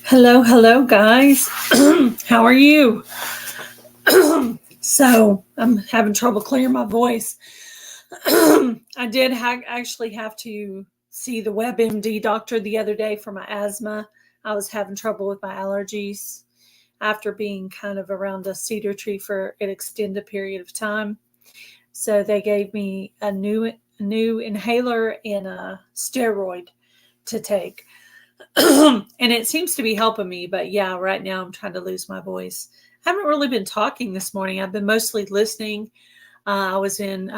Hello, guys. How are you? So I'm having trouble clearing my voice. I did actually have to see the WebMD doctor the other day for my asthma. I was having trouble with my allergies after being kind of around a cedar tree for an extended period of time. So they gave me a new inhaler and a steroid to take. And it seems to be helping me, but yeah, right now I'm trying to lose my voice. I haven't really been talking this morning. I've been mostly listening. I was in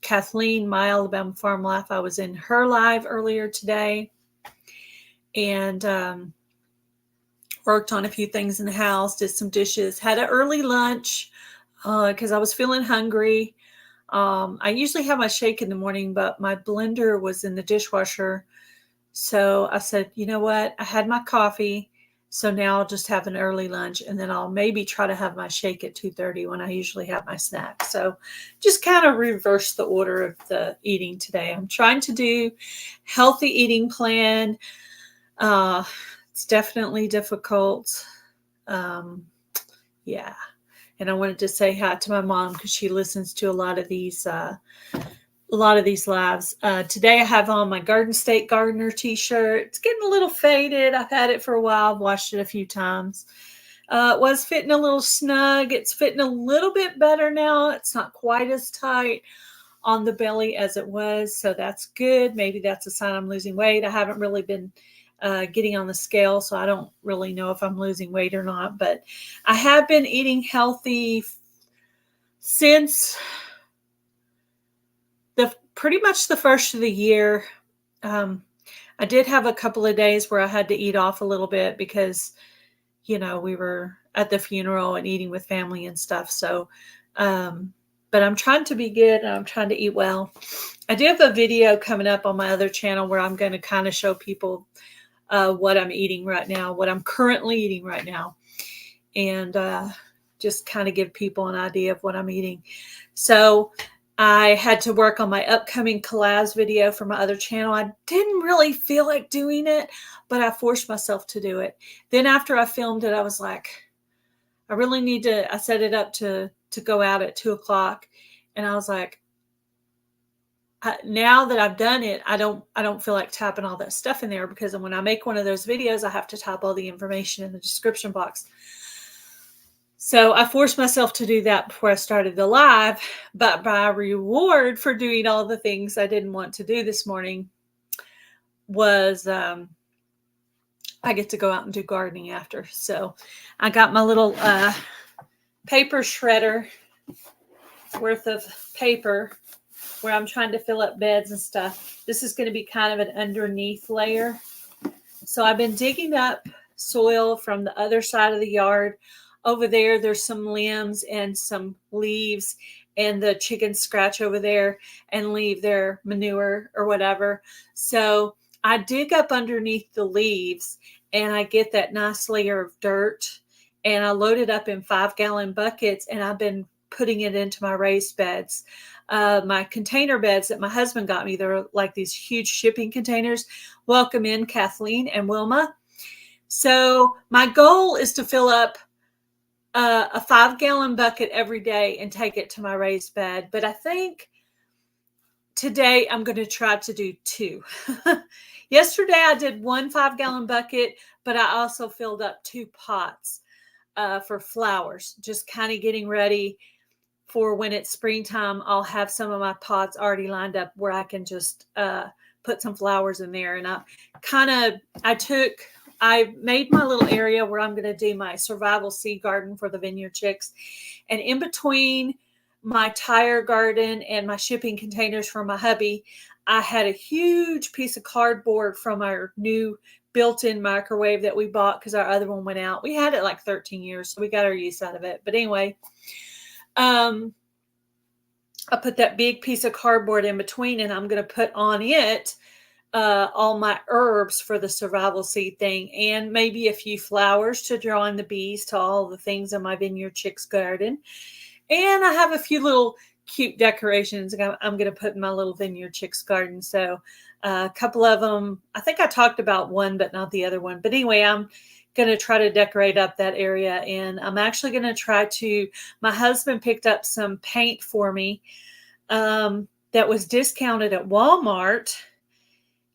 Kathleen, My Alabama Farm Life. I was in her live earlier today and worked on a few things in the house, did some dishes, had an early lunch because I was feeling hungry. I usually have my shake in the morning, but my blender was in the dishwasher. So I said, you know what? I had my coffee. So now I'll just have an early lunch and then I'll maybe try to have my shake at 2:30 when I usually have my snack. So just kind of reverse the order of the eating today. I'm trying to do healthy eating plan. It's definitely difficult. Yeah. And I wanted to say hi to my mom because she listens to a lot of these lives. Today I have on my Garden State Gardener t-shirt. It's getting a little faded. I've had it for a while. I've washed it a few times. It was fitting a little snug. It's fitting a little bit better now. It's not quite as tight on the belly as it was. So that's good. Maybe that's a sign I'm losing weight. I haven't really been getting on the scale, so I don't really know if I'm losing weight or not. But I have been eating healthy since pretty much the first of the year. I did have a couple of days where I had to eat off a little bit because, we were at the funeral and eating with family and stuff. So, but I'm trying to be good and I'm trying to eat well. I do have a video coming up on my other channel where I'm going to kind of show people what I'm eating right now, what I'm currently eating right now, and just kind of give people an idea of what I'm eating. So I had to work on my upcoming collabs video for my other channel. I didn't really feel like doing it, but I forced myself to do it. Then after I filmed it, I was like, I really need to, I set it up to go out at 2:00. And I was like, now that I've done it, I don't feel like typing all that stuff in there because when I make one of those videos, I have to type all the information in the description box. So I forced myself to do that before I started the live, but my reward for doing all the things I didn't want to do this morning was I get to go out and do gardening after. So I got my little paper shredder worth of paper where I'm trying to fill up beds and stuff. This is going to be kind of an underneath layer. So I've been digging up soil from the other side of the yard. Over there, there's some limbs and some leaves, and the chickens scratch over there and leave their manure or whatever. So I dig up underneath the leaves, and I get that nice layer of dirt, and I load it up in 5-gallon buckets, and I've been putting it into my raised beds. My container beds that my husband got me, they're like these huge shipping containers. Welcome in, Kathleen and Wilma. So my goal is to fill up a 5-gallon bucket every day and take it to my raised bed. But I think today I'm going to try to do 2. Yesterday I did 1 5-gallon bucket, but I also filled up 2 pots for flowers, just kind of getting ready for when it's springtime. I'll have some of my pots already lined up where I can just put some flowers in there. And I made my little area where I'm going to do my survival seed garden for the vineyard chicks. And in between my tire garden and my shipping containers for my hubby, I had a huge piece of cardboard from our new built-in microwave that we bought because our other one went out. We had it like 13 years, so we got our use out of it. But anyway, I put that big piece of cardboard in between, and I'm going to put on it all my herbs for the survival seed thing, and maybe a few flowers to draw in the bees to all the things in my vineyard chicks garden. And I have a few little cute decorations I'm going to put in my little Vineyard Chicks garden. So a couple of them, I think I talked about one, but not the other one. But anyway, I'm going to try to decorate up that area. And I'm actually going to try to, my husband picked up some paint for me that was discounted at Walmart.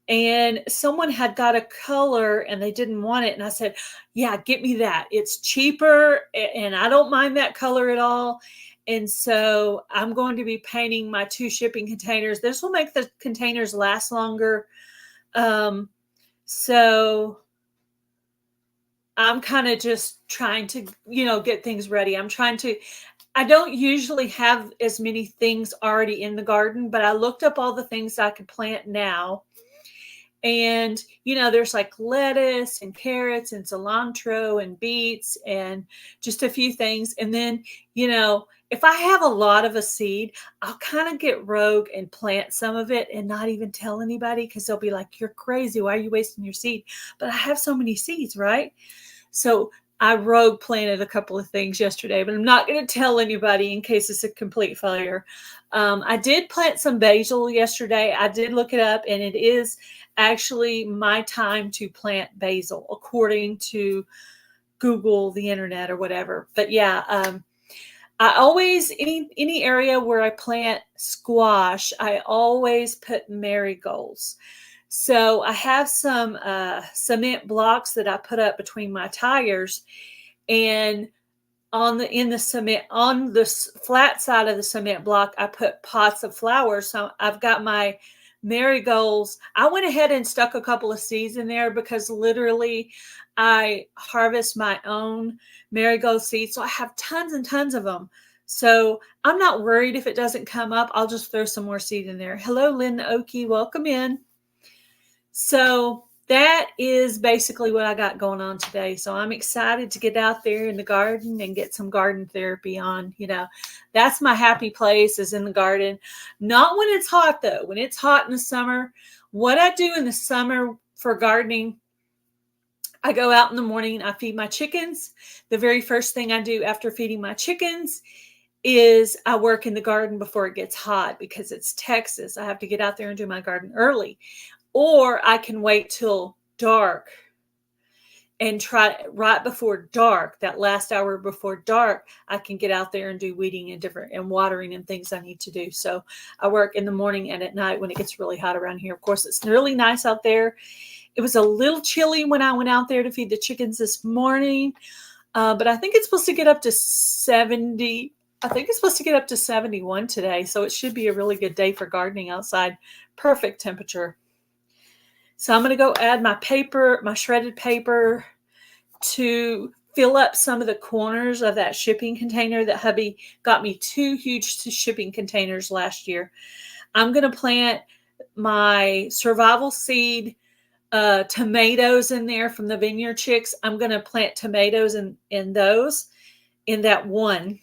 And someone had got a color and they didn't want it. And I said, yeah, get me that. It's cheaper and I don't mind that color at all. And so I'm going to be painting my 2 shipping containers. This will make the containers last longer. So I'm kind of just trying to, get things ready. I don't usually have as many things already in the garden, but I looked up all the things I could plant now. And, there's like lettuce and carrots and cilantro and beets and just a few things. And then, if I have a lot of a seed, I'll kind of get rogue and plant some of it and not even tell anybody because they'll be like, you're crazy. Why are you wasting your seed? But I have so many seeds, right? So I rogue planted a couple of things yesterday, but I'm not going to tell anybody in case it's a complete failure. I did plant some basil yesterday. I did look it up, and it is actually my time to plant basil, according to Google, the internet, or whatever. But yeah, I always, any area where I plant squash, I always put marigolds. So I have some cement blocks that I put up between my tires, and on the flat side of the cement block, I put pots of flowers. So I've got my marigolds. I went ahead and stuck a couple of seeds in there because literally I harvest my own marigold seeds. So I have tons and tons of them. So I'm not worried if it doesn't come up. I'll just throw some more seed in there. Hello, Linda Oakey. Welcome in. So that is basically what I got going on today. So I'm excited to get out there in the garden and get some garden therapy on. That's my happy place, is in the garden. Not when it's hot, though. When it's hot in the summer, what I do in the summer for gardening, I go out in the morning, I feed my chickens. The very first thing I do after feeding my chickens is I work in the garden before it gets hot, because it's Texas. I have to get out there and do my garden early. Or I can wait till dark and try right before dark, that last hour before dark, I can get out there and do weeding and watering and things I need to do. So I work in the morning and at night when it gets really hot around here. Of course, it's really nice out there. It was a little chilly when I went out there to feed the chickens this morning, but I think it's supposed to get up to 70. I think it's supposed to get up to 71 today. So it should be a really good day for gardening outside. Perfect temperature. So I'm going to go add my paper, my shredded paper, to fill up some of the corners of that shipping container that hubby got me 2 huge shipping containers last year. I'm going to plant my survival seed tomatoes in there from the Vineyard Chicks. I'm going to plant tomatoes in those, in that one.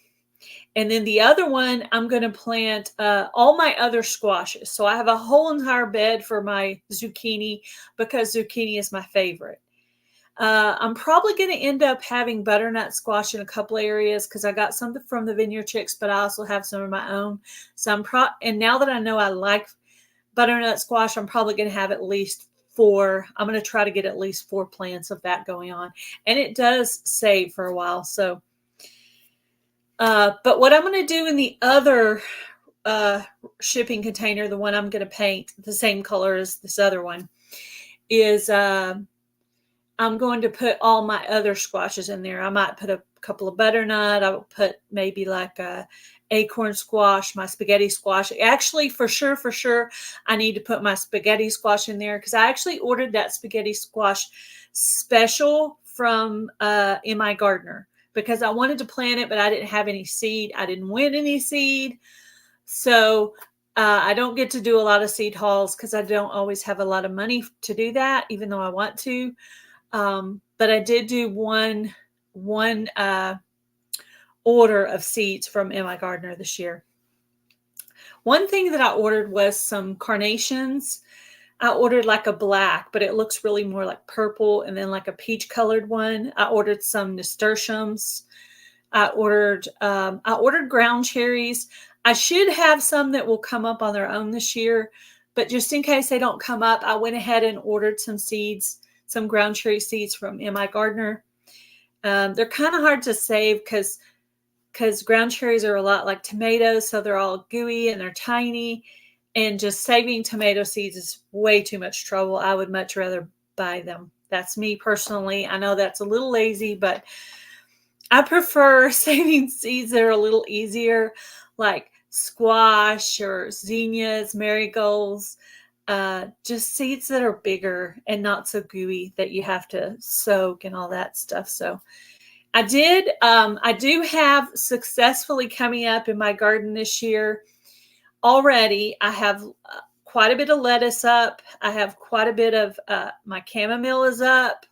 And then the other one, I'm going to plant all my other squashes. So I have a whole entire bed for my zucchini, because zucchini is my favorite. I'm probably going to end up having butternut squash in a couple areas, because I got some from the Vineyard Chicks, but I also have some of my own. So and now that I know I like butternut squash, I'm probably going to have at least 4. I'm going to try to get at least 4 plants of that going on. And it does save for a while. So but what I'm going to do in the other shipping container, the one I'm going to paint the same color as this other one, is I'm going to put all my other squashes in there. I might put a couple of butternut. I will put maybe like a acorn squash, my spaghetti squash. Actually, for sure, I need to put my spaghetti squash in there, because I actually ordered that spaghetti squash special from M.I. Gardener, because I wanted to plant it, but I didn't have any seed. I didn't win any seed. So I don't get to do a lot of seed hauls, because I don't always have a lot of money to do that, even though I want to. But I did do one order of seeds from M.I. Gardener this year. One thing that I ordered was some carnations. I ordered like a black, but it looks really more like purple, and then like a peach colored one. I ordered some nasturtiums. I ordered ground cherries. I should have some that will come up on their own this year, but just in case they don't come up, I went ahead and ordered some seeds, some ground cherry seeds from M.I. Gardener. They're kind of hard to save because ground cherries are a lot like tomatoes, so they're all gooey and they're tiny, and just saving tomato seeds is way too much trouble. I would much rather buy them. That's me personally. I know that's a little lazy, but I prefer saving seeds that are a little easier, like squash or zinnias, marigolds, just seeds that are bigger and not so gooey that you have to soak and all that stuff. So I do have successfully coming up in my garden this year already. I have quite a bit of lettuce up. I have quite a bit of my chamomile is up.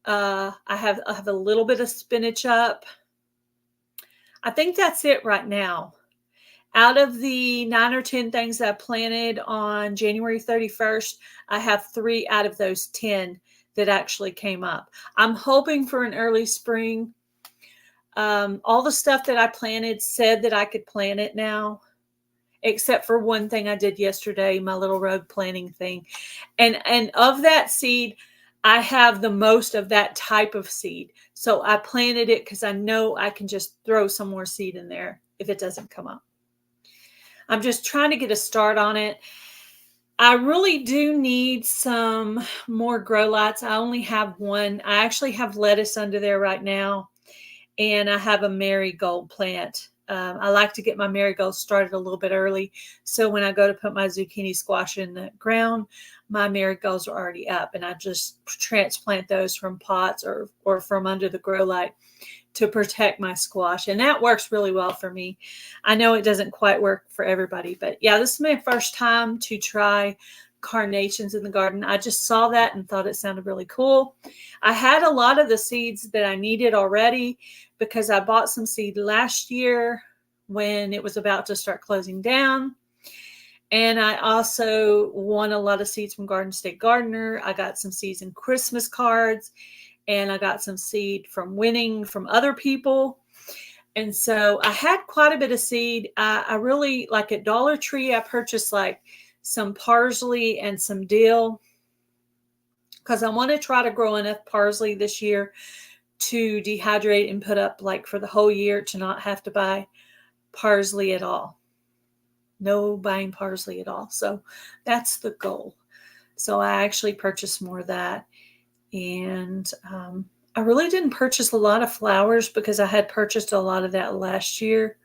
I have a little bit of spinach up. I think that's it right now. Out of the 9 or 10 things I planted on January 31st, I have 3 out of those 10 that actually came up. I'm hoping for an early spring. All the stuff that I planted said that I could plant it now, except for one thing I did yesterday, my little rogue planting thing. And of that seed, I have the most of that type of seed. So I planted it because I know I can just throw some more seed in there if it doesn't come up. I'm just trying to get a start on it. I really do need some more grow lights. I only have one. I actually have lettuce under there right now, and I have a marigold plant. I like to get my marigolds started a little bit early, so when I go to put my zucchini squash in the ground, my marigolds are already up, and I just transplant those from pots or from under the grow light to protect my squash, and that works really well for me. I know it doesn't quite work for everybody, but yeah, this is my first time to try carnations in the garden. I just saw that and thought it sounded really cool. I had a lot of the seeds that I needed already because I bought some seed last year when it was about to start closing down. And I also won a lot of seeds from Garden State Gardener. I got some seeds in Christmas cards, and I got some seed from winning from other people. And so I had quite a bit of seed. I really, like at Dollar Tree, I purchased like some parsley and some dill because I want to try to grow enough parsley this year to dehydrate and put up like for the whole year to not have to buy parsley at all. No buying parsley at all. So that's the goal. So I actually purchased more of that. And I really didn't purchase a lot of flowers because I had purchased a lot of that last year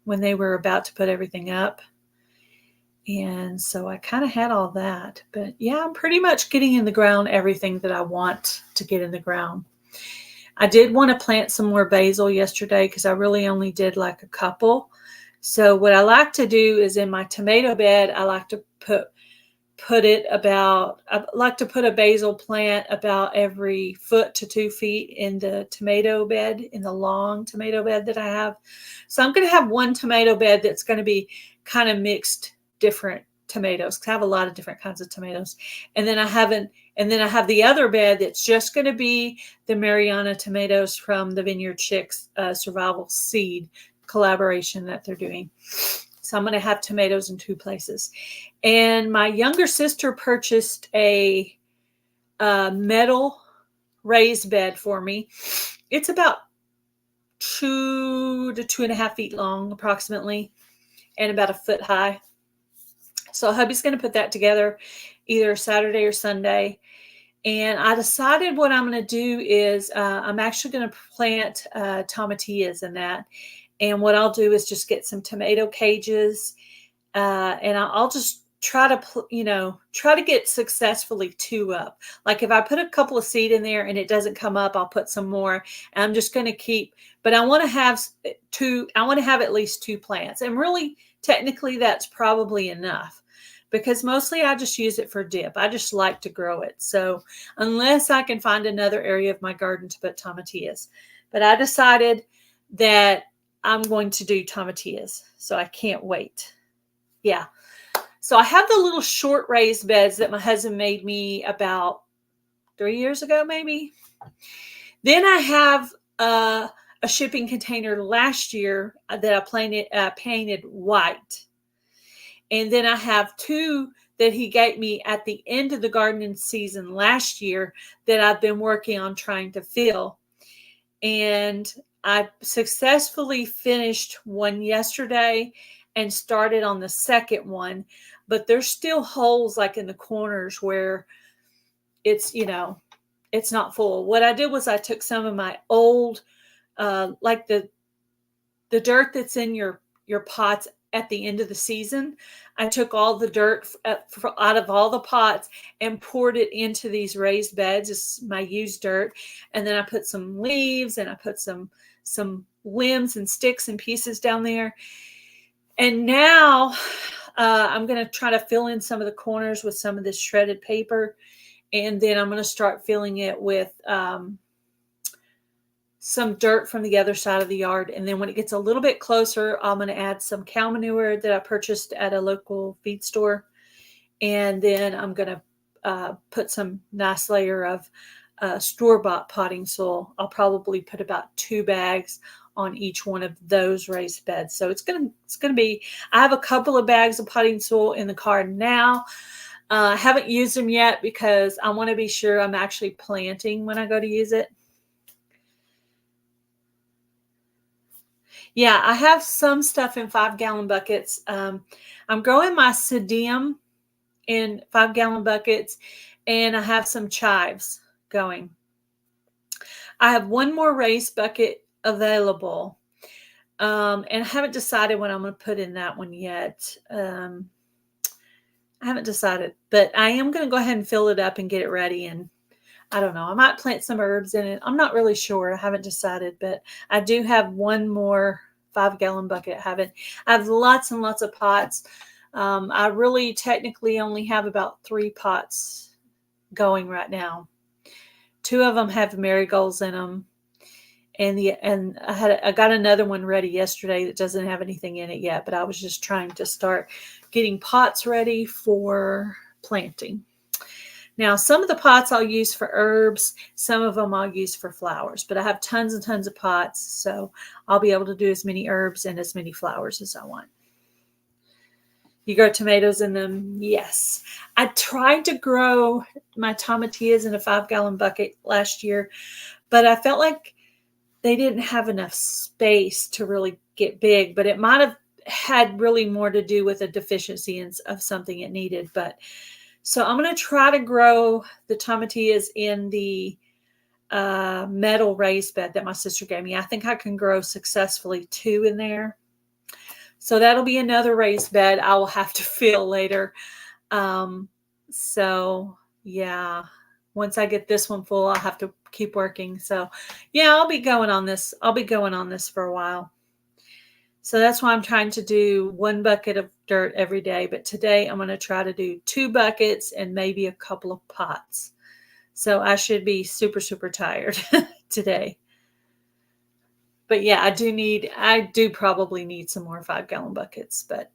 when they were about to put everything up. And so I kind of had all that. But yeah, I'm pretty much getting in the ground everything that I want to get in the ground. I did want to plant some more basil yesterday because I really only did like a couple. So what I like to do is in my tomato bed, I like to put a basil plant about every foot to 2 feet in the tomato bed, in the long tomato bed that I have. So I'm going to have one tomato bed that's going to be kind of mixed different tomatoes because I have a lot of different kinds of tomatoes. And then I have the other bed that's just going to be the Mariana tomatoes from the Vineyard Chicks survival seed collaboration that they're doing. So I'm going to have tomatoes in 2 places. And my younger sister purchased a metal raised bed for me. It's about 2 to 2.5 feet long approximately and about a foot high. So hubby's going to put that together either Saturday or Sunday. And I decided what I'm going to do is I'm actually going to plant tomatillas in that. And what I'll do is just get some tomato cages and I'll just try to get successfully 2 up. Like if I put a couple of seed in there and it doesn't come up, I'll put some more. And I'm just going to keep, but I want to have at least 2 plants. And really, technically, that's probably enough because mostly I just use it for dip. I just like to grow it. So unless I can find another area of my garden to put tomatillas. But I decided that I'm going to do tomatillas. So I can't wait. Yeah. So I have the little short raised beds that my husband made me about 3 years ago, maybe. Then I have a shipping container last year that I painted white. And then I have 2 that he gave me at the end of the gardening season last year that I've been working on trying to fill. And I successfully finished one yesterday and started on the second one, but there's still holes like in the corners where it's, it's not full. What I did was I took some of my old, like the dirt that's in your pots at the end of the season. I took all the dirt out of all the pots and poured it into these raised beds. It's my used dirt. And then I put some leaves and I put some limbs and sticks and pieces down there. And now I'm going to try to fill in some of the corners with some of this shredded paper. And then I'm going to start filling it with some dirt from the other side of the yard. And then when it gets a little bit closer, I'm going to add some cow manure that I purchased at a local feed store. And then I'm going to put some nice layer of store-bought potting soil. I'll probably put about 2 bags on each one of those raised beds. So it's going to be, I have a couple of bags of potting soil in the car now. I haven't used them yet because I want to be sure I'm actually planting when I go to use it. Yeah, I have some stuff in 5-gallon buckets. I'm growing my sedum in 5-gallon buckets, and I have some chives going. I have one more raised bucket available, and I haven't decided what I'm going to put in that one yet. I haven't decided, but I am going to go ahead and fill it up and get it ready. And I don't know, I might plant some herbs in it. I'm not really sure. I haven't decided, but I do have one more 5-gallon bucket. I have lots and lots of pots. I really technically only have about 3 pots going right now. 2 of them have marigolds in them. And I got another one ready yesterday that doesn't have anything in it yet, but I was just trying to start getting pots ready for planting. Now, some of the pots I'll use for herbs, some of them I'll use for flowers, but I have tons and tons of pots, so I'll be able to do as many herbs and as many flowers as I want. You grow tomatoes in them? Yes. I tried to grow my tomatillas in a 5-gallon bucket last year, but I felt like they didn't have enough space to really get big, but it might have had really more to do with a deficiency of something it needed. But so I'm going to try to grow the tomatillas in the metal raised bed that my sister gave me. I think I can grow successfully 2 in there. So that'll be another raised bed I will have to fill later. So yeah, once I get this one full, I'll have to keep working. So yeah, I'll be going on this. I'll be going on this for a while. So that's why I'm trying to do 1 bucket of dirt every day. But today I'm going to try to do 2 buckets and maybe a couple of pots. So I should be super, super tired today. But yeah, I do probably need some more 5-gallon buckets, but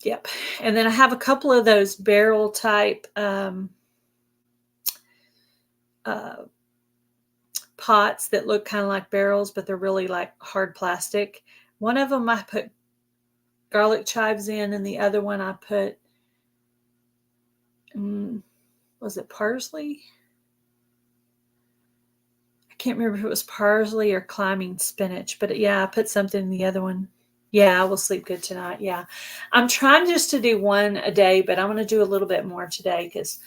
yep. And then I have a couple of those barrel type pots that look kind of like barrels, but they're really like hard plastic. One of them I put garlic chives in, and the other one I put, was it parsley? I can't remember if it was parsley or climbing spinach, but yeah, I put something in the other one. Yeah, I will sleep good tonight. Yeah. I'm trying just to do 1 a day, but I'm going to do a little bit more today because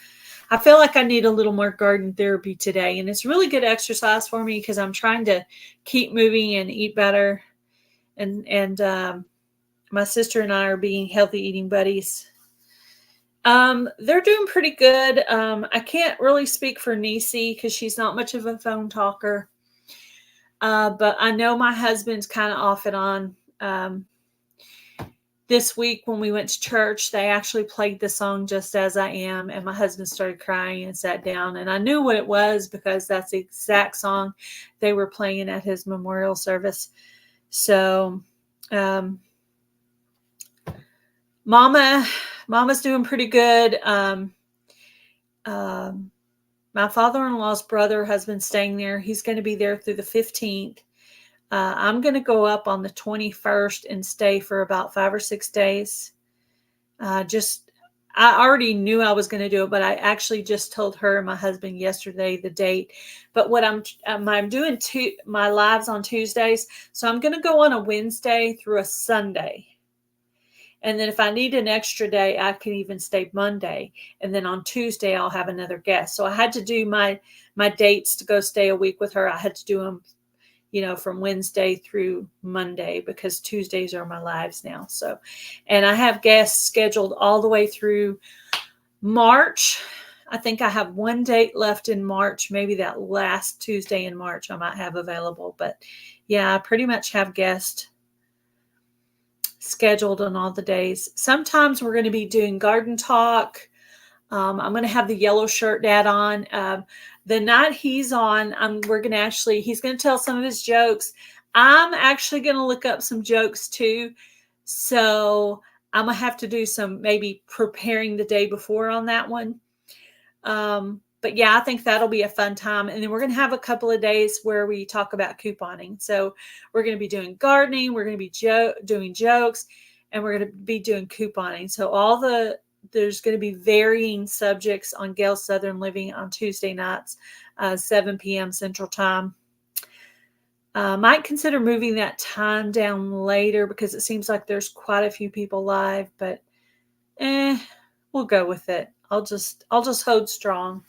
I feel like I need a little more garden therapy today. And it's really good exercise for me because I'm trying to keep moving and eat better. And my sister and I are being healthy eating buddies. They're doing pretty good. I can't really speak for Niecy because she's not much of a phone talker. But I know my husband's kind of off and on. This week when we went to church, they actually played the song Just As I Am, and my husband started crying and sat down. And I knew what it was because that's the exact song they were playing at his memorial service. So Mama's doing pretty good. My my father-in-law's brother has been staying there. He's going to be there through the 15th. I'm going to go up on the 21st and stay for about 5 or 6 days. I already knew I was going to do it, but I actually just told her and my husband yesterday the date. But what I'm doing my lives on Tuesdays. So I'm going to go on a Wednesday through a Sunday. And then if I need an extra day, I can even stay Monday. And then on Tuesday, I'll have another guest. So I had to do my dates to go stay a week with her. I had to do them, from Wednesday through Monday, because Tuesdays are my lives now. So, and I have guests scheduled all the way through March. I think I have one date left in March. Maybe that last Tuesday in March I might have available. But yeah, I pretty much have guests scheduled on all the days. Sometimes we're going to be doing garden talk. I'm going to have the yellow shirt dad on. The night he's on, he's going to tell some of his jokes. I'm actually going to look up some jokes too. So I'm going to have to do some maybe preparing the day before on that one. But yeah, I think that'll be a fun time. And then we're going to have a couple of days where we talk about couponing. So we're going to be doing gardening, we're going to be doing jokes, and we're going to be doing couponing. So there's going to be varying subjects on Gale Southern Living on Tuesday nights, 7 p.m. Central Time. Might consider moving that time down later because it seems like there's quite a few people live, but we'll go with it. I'll just hold strong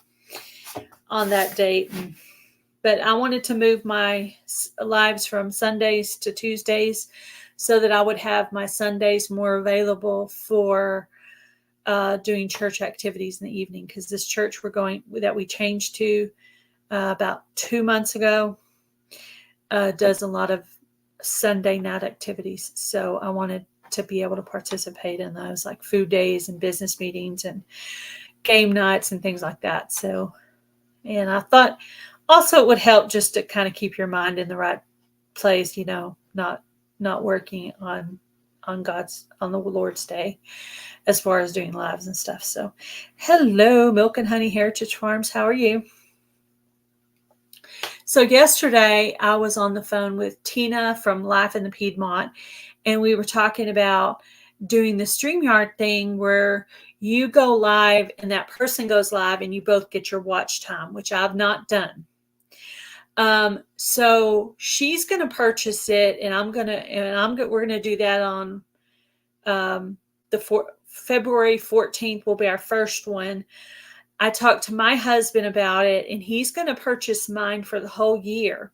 on that date. But I wanted to move my lives from Sundays to Tuesdays so that I would have my Sundays more available for doing church activities in the evening, because this church that we changed to about 2 months ago does a lot of Sunday night activities. So I wanted to be able to participate in those, like food days and business meetings and game nights and things like that. So, and I thought also it would help just to kind of keep your mind in the right place, not working on the Lord's Day as far as doing lives and stuff. So hello, Milk and Honey Heritage Farms. How are you? So yesterday I was on the phone with Tina from Life in the Piedmont, and we were talking about doing the StreamYard thing where you go live and that person goes live and you both get your watch time, which I've not done. So she's going to purchase it, and we're going to do that on February 14th will be our first one. I talked to my husband about it, and he's going to purchase mine for the whole year.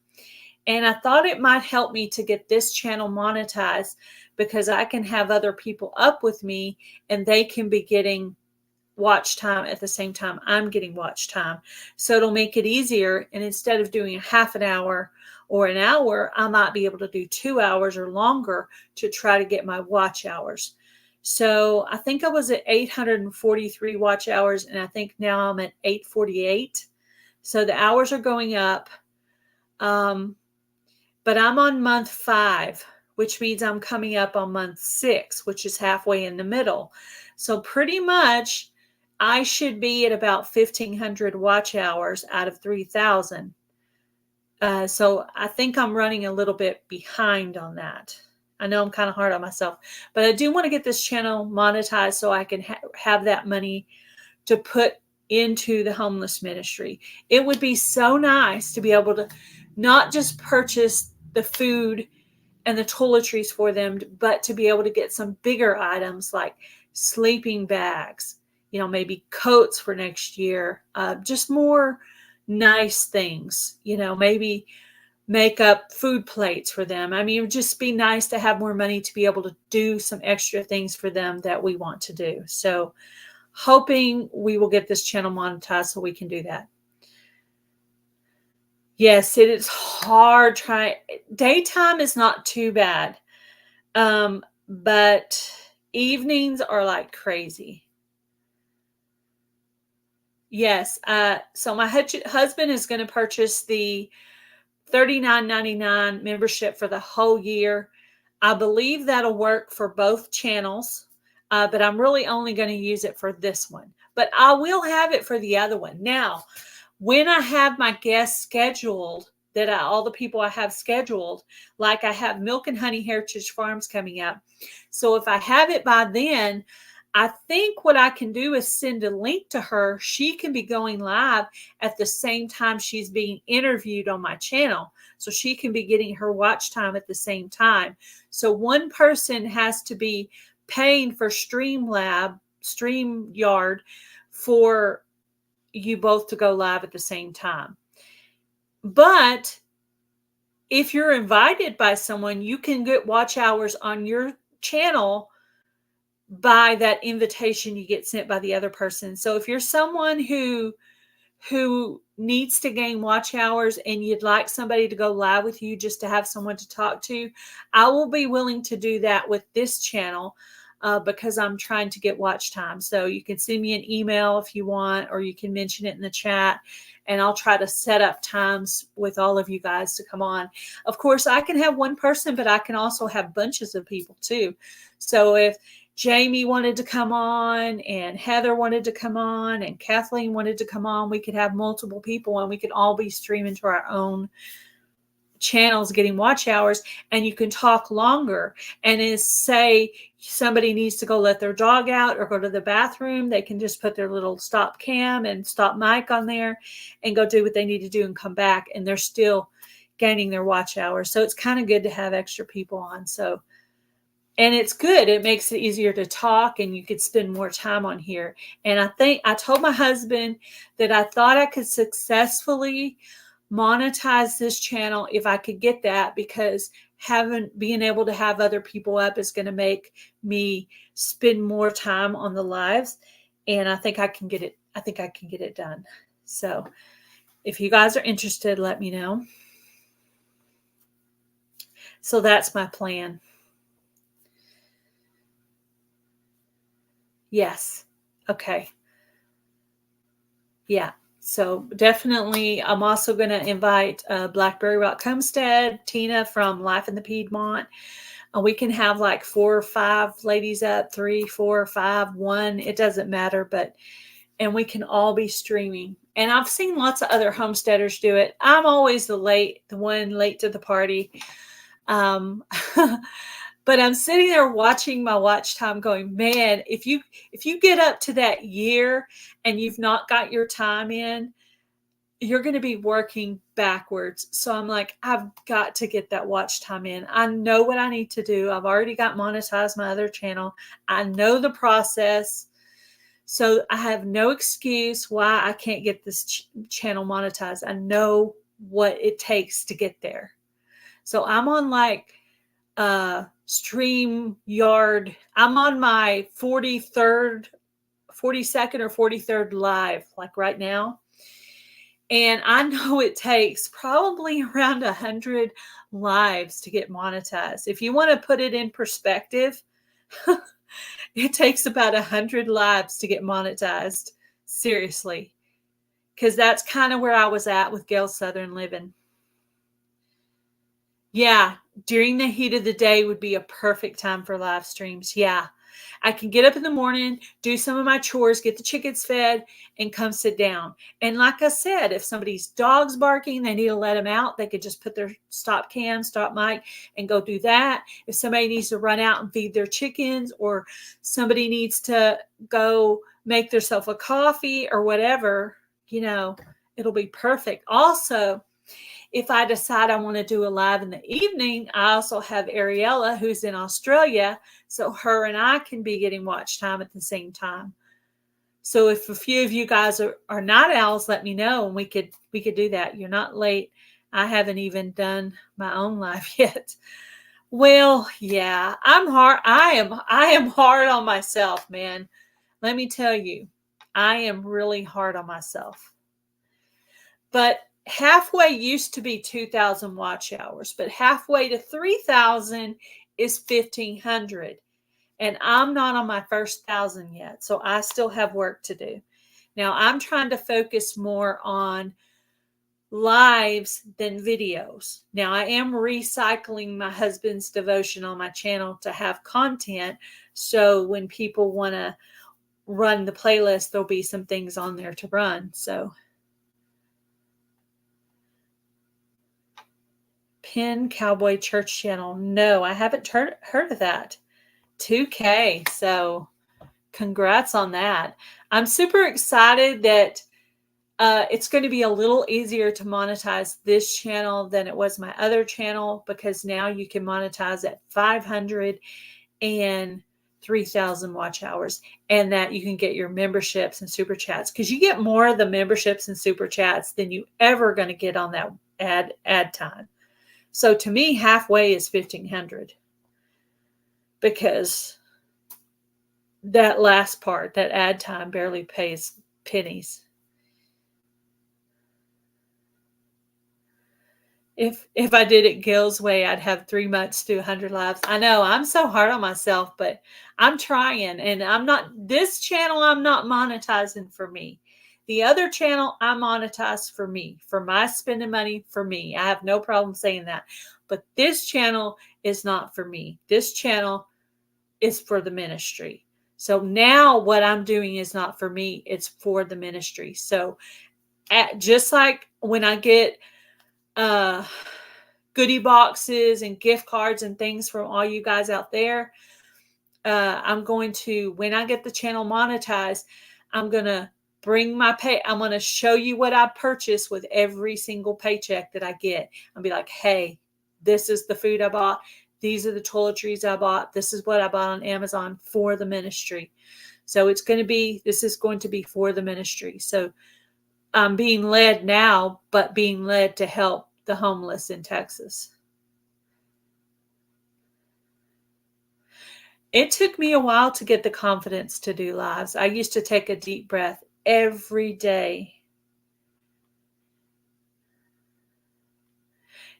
And I thought it might help me to get this channel monetized, because I can have other people up with me and they can be getting watch time at the same time I'm getting watch time. So it'll make it easier. And instead of doing a half an hour or an hour, I might be able to do 2 hours or longer to try to get my watch hours. So I think I was at 843 watch hours, and I think now I'm at 848. So the hours are going up. But I'm on month 5, which means I'm coming up on month 6, which is halfway in the middle. So pretty much I should be at about 1,500 watch hours out of 3,000. So I think I'm running a little bit behind on that. I know I'm kind of hard on myself, but I do want to get this channel monetized so I can have that money to put into the homeless ministry. It would be so nice to be able to not just purchase the food and the toiletries for them, but to be able to get some bigger items like sleeping bags, maybe coats for next year, just more nice things, maybe make up food plates for them. I mean, it would just be nice to have more money to be able to do some extra things for them that we want to do. So hoping we will get this channel monetized so we can do that. Yes, it is hard trying. Daytime is not too bad. But evenings are like crazy. Yes. So my husband is going to purchase the $39.99 membership for the whole year. I believe that'll work for both channels, but I'm really only going to use it for this one. But I will have it for the other one. Now, when I have my guests scheduled, all the people I have scheduled, like I have Milk and Honey Heritage Farms coming up. So if I have it by then, I think what I can do is send a link to her. She can be going live at the same time she's being interviewed on my channel. So she can be getting her watch time at the same time. So one person has to be paying for StreamYard for you both to go live at the same time. But if you're invited by someone, you can get watch hours on your channel by that invitation you get sent by the other person. So if you're someone who needs to gain watch hours and you'd like somebody to go live with you just to have someone to talk to, I will be willing to do that with this channel because I'm trying to get watch time. So you can send me an email if you want, or you can mention it in the chat, and I'll try to set up times with all of you guys to come on. Of course, I can have one person, but I can also have bunches of people too. So if Jamie wanted to come on, and Heather wanted to come on, and Kathleen wanted to come on, we could have multiple people, and we could all be streaming to our own channels getting watch hours, and you can talk longer. And is say somebody needs to go let their dog out or go to the bathroom, they can just put their little stop cam and stop mic on there and go do what they need to do and come back, and they're still gaining their watch hours. So it's kind of good to have extra people on. So, and it's good. It makes it easier to talk, and you could spend more time on here. And I think I told my husband that I thought I could successfully monetize this channel if I could get that, because being able to have other people up is going to make me spend more time on the lives. And I think I can get it. I think I can get it done. So if you guys are interested, let me know. So that's my plan. Yes. Okay. Yeah. So definitely, I'm also going to invite Blackberry Rock Homestead, Tina from Life in the Piedmont. We can have like 4 or 5 ladies up, 3, 4 or 5, 1. It doesn't matter, and we can all be streaming. And I've seen lots of other homesteaders do it. I'm always the one late to the party. But I'm sitting there watching my watch time going, man, if you get up to that year and you've not got your time in, you're going to be working backwards. So I'm like, I've got to get that watch time in. I know what I need to do. I've already got monetized my other channel. I know the process. So I have no excuse why I can't get this channel monetized. I know what it takes to get there. So I'm on like StreamYard. I'm on my 42nd or 43rd live, like right now. And I know it takes probably around 100 lives to get monetized. If you want to put it in perspective, it takes about 100 lives to get monetized. Seriously. Because that's kind of where I was at with Gail Southern Living. Yeah, during the heat of the day would be a perfect time for live streams. Yeah, I can get up in the morning, do some of my chores, get the chickens fed, and come sit down. And like I said, if somebody's dog's barking, they need to let them out, they could just put their stop mic, and go do that. If somebody needs to run out and feed their chickens, or somebody needs to go make themselves a coffee or whatever, it'll be perfect. Also, if I decide I want to do a live in the evening, I also have Ariella, who's in Australia, so her and I can be getting watch time at the same time. So if a few of you guys are night owls, let me know, and we could do that. You're not late. I haven't even done my own live yet. Well, yeah, I'm hard. I am hard on myself, man. Let me tell you, I am really hard on myself. But halfway used to be 2,000 watch hours, but halfway to 3,000 is 1,500. And I'm not on my first 1,000 yet, so I still have work to do. Now, I'm trying to focus more on lives than videos. Now, I am recycling my husband's devotion on my channel to have content, so when people want to run the playlist, there'll be some things on there to run. So 10 Cowboy Church channel. No, I haven't heard of that. 2K. So congrats on that. I'm super excited that it's going to be a little easier to monetize this channel than it was my other channel, because now you can monetize at 500 and 3,000 watch hours, and that you can get your memberships and super chats, because you get more of the memberships and super chats than you ever going to get on that ad time. So to me, halfway is 1,500, because that last part, that ad time, barely pays pennies. If I did it Gil's way, I'd have 3 months to 100 lives. I know, I'm so hard on myself, but I'm trying. And this channel, I'm not monetizing for me. The other channel, I monetize for me, for my spending money for me. I have no problem saying that. But this channel is not for me. This channel is for the ministry. So now what I'm doing is not for me, it's for the ministry. So just like when I get goodie boxes and gift cards and things from all you guys out there, I'm going to, when I get the channel monetized, I'm going to bring my I'm going to show you what I purchase with every single paycheck that I get. I'll be like, hey, this is the food I bought. These are the toiletries I bought. This is what I bought on Amazon for the ministry. So this is going to be for the ministry. So I'm being led now, but being led to help the homeless in Texas. It took me a while to get the confidence to do lives. I used to take a deep breath every day.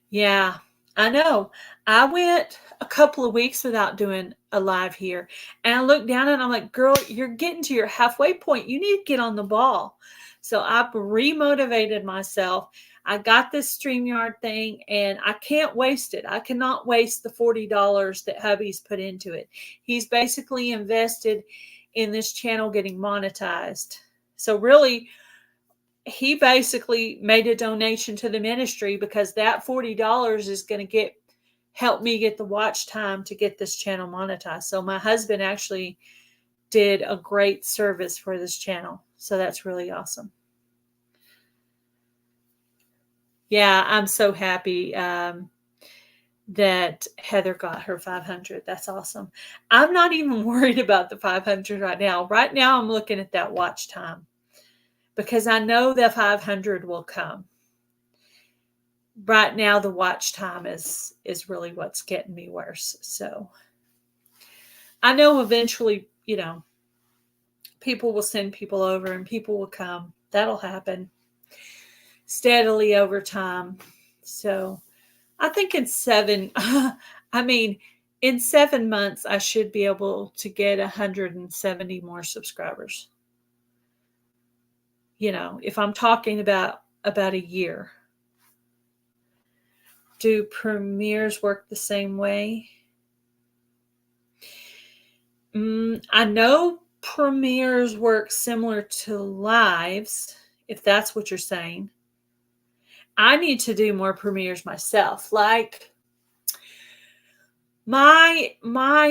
Yeah, I know. I went a couple of weeks without doing a live here. And I looked down and I'm like, girl, you're getting to your halfway point. You need to get on the ball. So I've remotivated myself. I got this StreamYard thing and I can't waste it. I cannot waste the $40 that hubby's put into it. He's basically invested in this channel getting monetized. So really, he basically made a donation to the ministry, because that $40 is going to help me get the watch time to get this channel monetized. So my husband actually did a great service for this channel. So that's really awesome. Yeah, I'm so happy that Heather got her 500. That's awesome. I'm not even worried about the 500 right now. Right now, I'm looking at that watch time, because I know the 500 will come. Right now, the watch time is really what's getting me worse. So I know eventually, people will send people over and people will come. That'll happen steadily over time. So I think in 7 months, I should be able to get 170 more subscribers. If I'm talking about a year. Do premieres work the same way? I know premieres work similar to lives, if that's what you're saying. I need to do more premieres myself. Like, my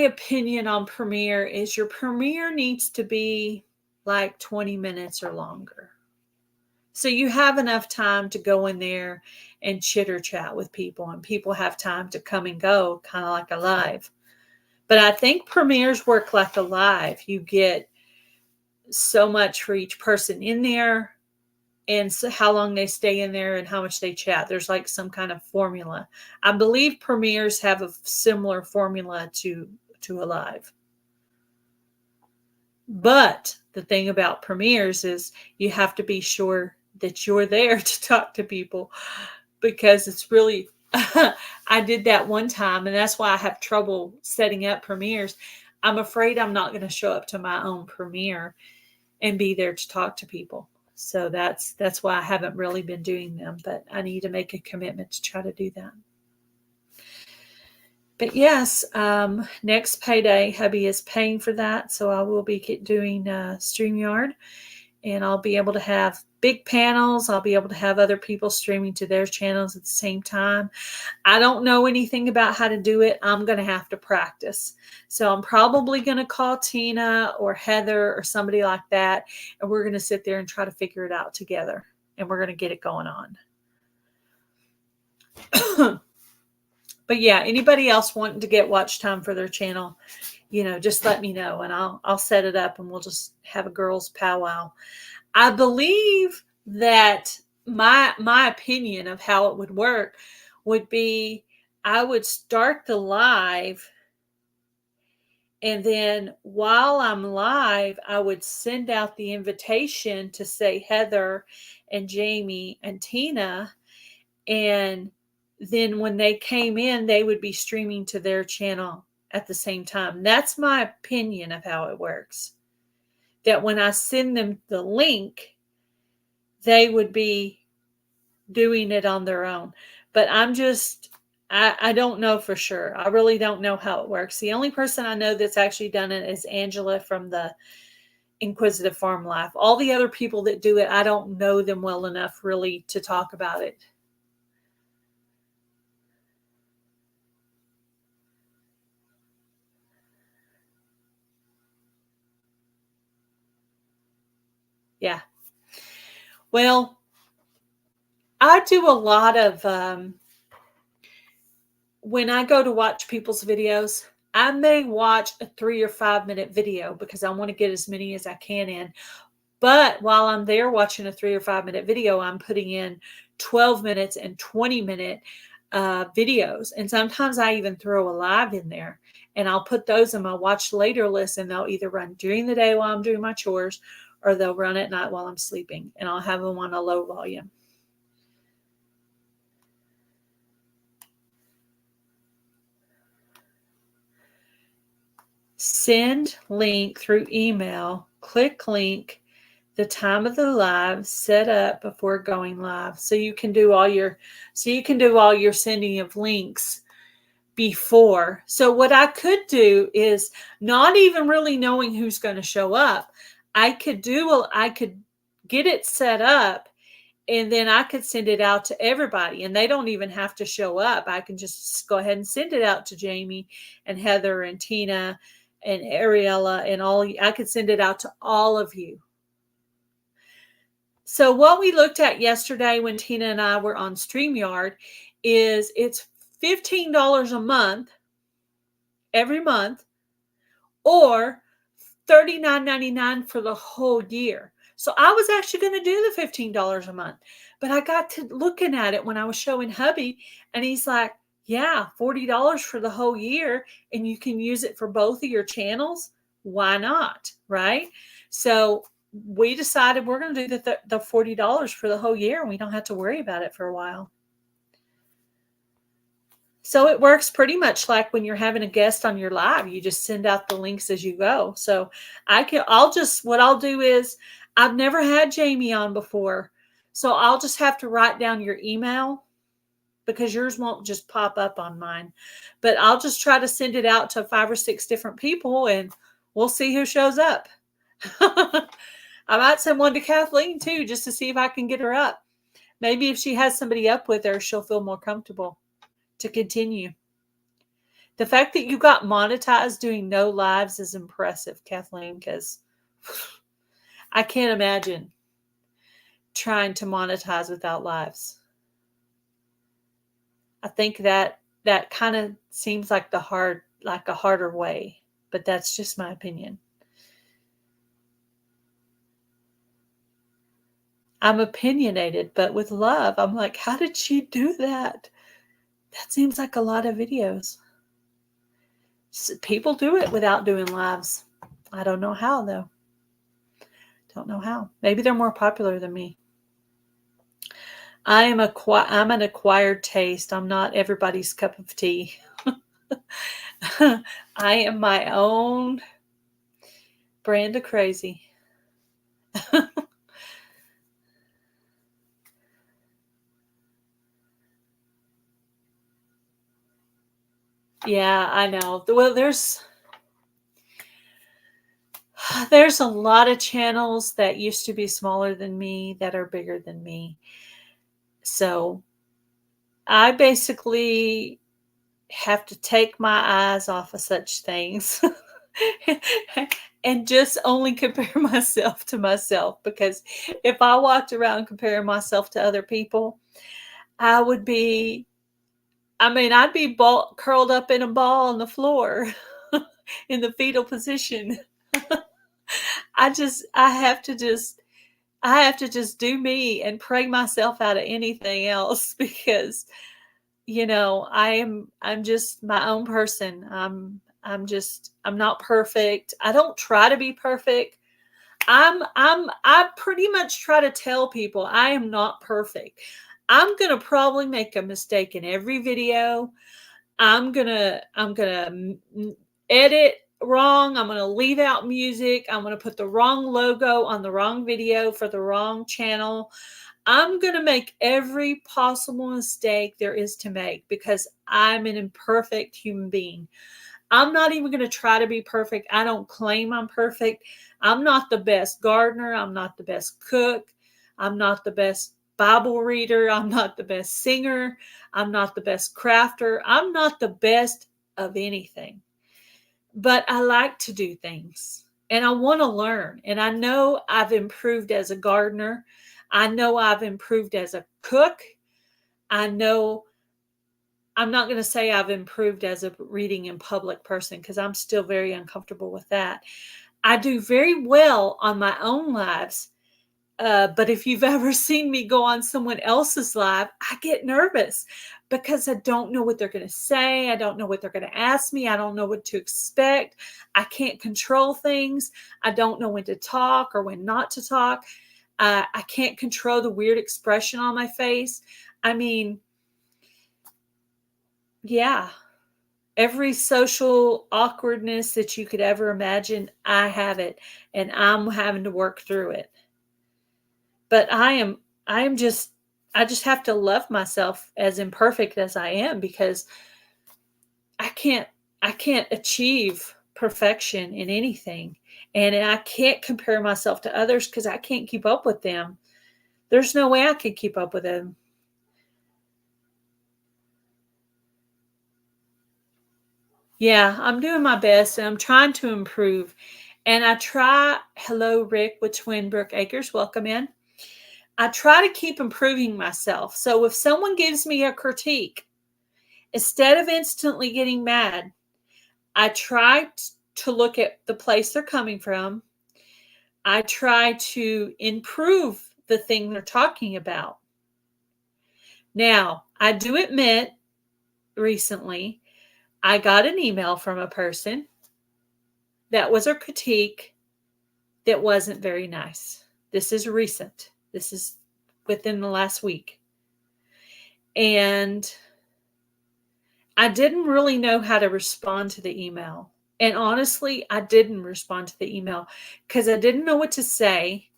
opinion on premiere is your premiere needs to be like 20 minutes or longer. So you have enough time to go in there and chitter chat with people, and people have time to come and go, kind of like a live. But I think premieres work like a live. You get so much for each person in there, and so how long they stay in there and how much they chat. There's like some kind of formula. I believe premieres have a similar formula to a live. But the thing about premieres is you have to be sure that you're there to talk to people, because it's really, I did that one time, and that's why I have trouble setting up premieres. I'm afraid I'm not going to show up to my own premiere and be there to talk to people. So that's why I haven't really been doing them, but I need to make a commitment to try to do that. But yes, next payday, hubby is paying for that. So I will be doing StreamYard. and I'll be able to have big panels. I'll be able to have other people streaming to their channels at the same time. I don't know anything about how to do it. I'm going to have to practice. So I'm probably going to call Tina or Heather or somebody like that, and we're going to sit there and try to figure it out together, and we're going to get it going on. But yeah, anybody else wanting to get watch time for their channel, just let me know, and I'll set it up, and we'll just have a girls powwow. I believe that my opinion of how it would work would be I would start the live, and then while I'm live, I would send out the invitation to say Heather and Jamie and Tina, and then when they came in, they would be streaming to their channel at the same time. That's my opinion of how it works. That when I send them the link, they would be doing it on their own. But I don't know for sure. I really don't know how it works. The only person I know that's actually done it is Angela from the Inquisitive Farm Life. All the other people that do it, I don't know them well enough really to talk about it. Yeah. Well, I do a lot of, when I go to watch people's videos, I may watch a 3 or 5 minute video because I want to get as many as I can in. But while I'm there watching a 3 or 5 minute video, I'm putting in 12 minutes and 20-minute videos. And sometimes I even throw a live in there, and I'll put those in my watch later list, and they'll either run during the day while I'm doing my chores, or they'll run at night while I'm sleeping, and I'll have them on a low volume. Send link through email, click link, the time of the live, set up before going live. So you can do all your sending of links before. So what I could do is, not even really knowing who's going to show up, I could get it set up, and then I could send it out to everybody, and they don't even have to show up. I can just go ahead and send it out to Jamie and Heather and Tina and Ariella and all. I could send it out to all of you. So what we looked at yesterday when Tina and I were on StreamYard is it's $15 a month, every month, or $39.99 for the whole year. So I was actually going to do the $15 a month, but I got to looking at it when I was showing hubby, and he's like, yeah, $40 for the whole year, and you can use it for both of your channels. Why not? Right? So we decided we're going to do the $40 for the whole year, and we don't have to worry about it for a while. So it works pretty much like when you're having a guest on your live. You just send out the links as you go. So what I'll do is, I've never had Jamie on before, so I'll just have to write down your email, because yours won't just pop up on mine. But I'll just try to send it out to 5 or 6 different people, and we'll see who shows up. I might send one to Kathleen too, just to see if I can get her up. Maybe if she has somebody up with her, she'll feel more comfortable to continue. The fact that you got monetized doing no lives is impressive, Kathleen, because I can't imagine trying to monetize without lives. I think that kind of seems like a harder way, but that's just my opinion. I'm opinionated, but with love, I'm like, how did she do that? That seems like a lot of videos. People do it without doing lives. I don't know how, though. Don't know how. Maybe they're more popular than me. I'm an acquired taste. I'm not everybody's cup of tea. I am my own brand of crazy. Yeah, I know. Well, There's a lot of channels that used to be smaller than me that are bigger than me. So I basically have to take my eyes off of such things and just only compare myself to myself, because if I walked around comparing myself to other people, I would be, I'd be curled up in a ball on the floor in the fetal position. I have to just do me and pray myself out of anything else, because I'm just my own person. I'm not perfect. I don't try to be perfect. I pretty much try to tell people I am not perfect. I'm going to probably make a mistake in every video. I'm going to edit wrong. I'm going to leave out music. I'm going to put the wrong logo on the wrong video for the wrong channel. I'm going to make every possible mistake there is to make, because I'm an imperfect human being. I'm not even going to try to be perfect. I don't claim I'm perfect. I'm not the best gardener. I'm not the best cook. I'm not the best Bible reader. I'm not the best singer. I'm not the best crafter. I'm not the best of anything. But I like to do things and I want to learn. And I know I've improved as a gardener. I know I've improved as a cook. I know I'm not going to say I've improved as a reading in public person, because I'm still very uncomfortable with that. I do very well on my own lives. But if you've ever seen me go on someone else's live, I get nervous because I don't know what they're going to say. I don't know what they're going to ask me. I don't know what to expect. I can't control things. I don't know when to talk or when not to talk. I can't control the weird expression on my face. I mean, yeah, every social awkwardness that you could ever imagine, I have it, and I'm having to work through it. But I just have to love myself as imperfect as I am, because I can't achieve perfection in anything. And I can't compare myself to others because I can't keep up with them. There's no way I could keep up with them. Yeah, I'm doing my best and I'm trying to improve. And hello, Rick with Twinbrook Acres, welcome in. I try to keep improving myself. So if someone gives me a critique, instead of instantly getting mad, I try to look at the place they're coming from. I try to improve the thing they're talking about. Now, I do admit recently I got an email from a person that was a critique that wasn't very nice. This is recent. This is within the last week. And I didn't really know how to respond to the email. And honestly, I didn't respond to the email because I didn't know what to say.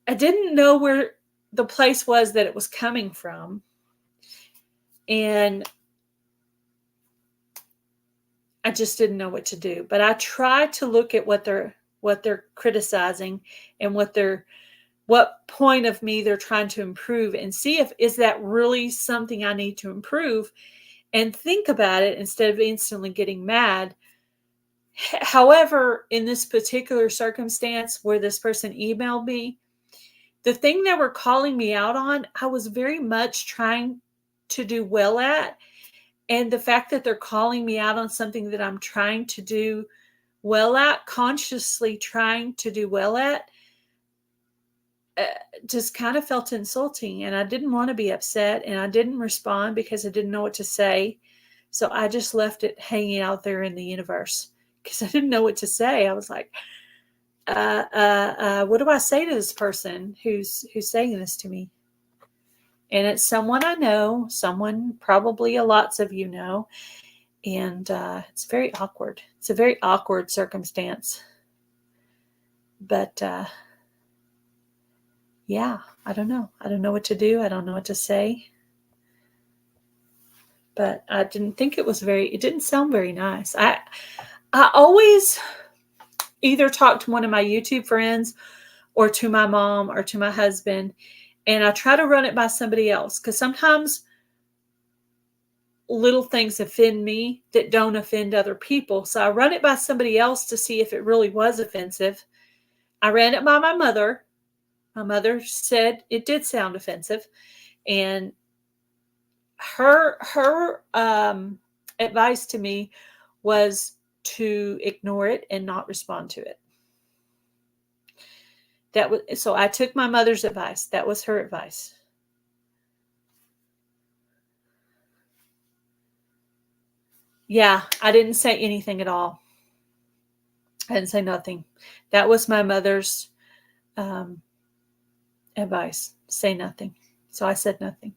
I didn't know where the place was that it was coming from. And I just didn't know what to do. But I tried to look at what they're criticizing and what point of me they're trying to improve, and see if is that really something I need to improve, and think about it instead of instantly getting mad. However, in this particular circumstance where this person emailed me, the thing they were calling me out on, I was very much trying to do well at. And the fact that they're calling me out on something that I'm trying to do well at, consciously trying to do well at, just kind of felt insulting. And I didn't want to be upset, and I didn't respond because I didn't know what to say. So I just left it hanging out there in the universe because I didn't know what to say. I was like, what do I say to this person who's saying this to me? And it's someone I know, someone probably lots of you know. And it's very awkward. It's a very awkward circumstance. But yeah, I don't know. I don't know what to do. I don't know what to say. But I didn't think it didn't sound very nice. I always, either talk to one of my YouTube friends or to my mom or to my husband, and I try to run it by somebody else, because sometimes little things offend me that don't offend other people. So I run it by somebody else to see if it really was offensive. I ran it by my mother. My mother said it did sound offensive, and her advice to me was to ignore it and not respond to it. So I took my mother's advice. That was her advice. Yeah, I didn't say anything at all. I didn't say nothing. That was my mother's advice. Say nothing. So I said nothing.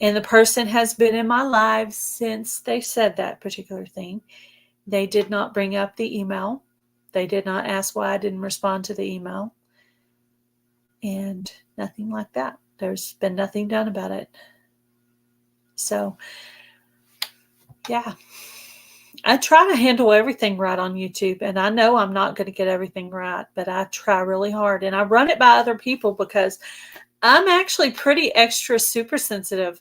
And the person has been in my life since they said that particular thing. They did not bring up the email. They did not ask why I didn't respond to the email. And nothing like that. There's been nothing done about it. So, yeah. I try to handle everything right on YouTube, and I know I'm not going to get everything right, but I try really hard, and I run it by other people because I'm actually pretty extra super sensitive.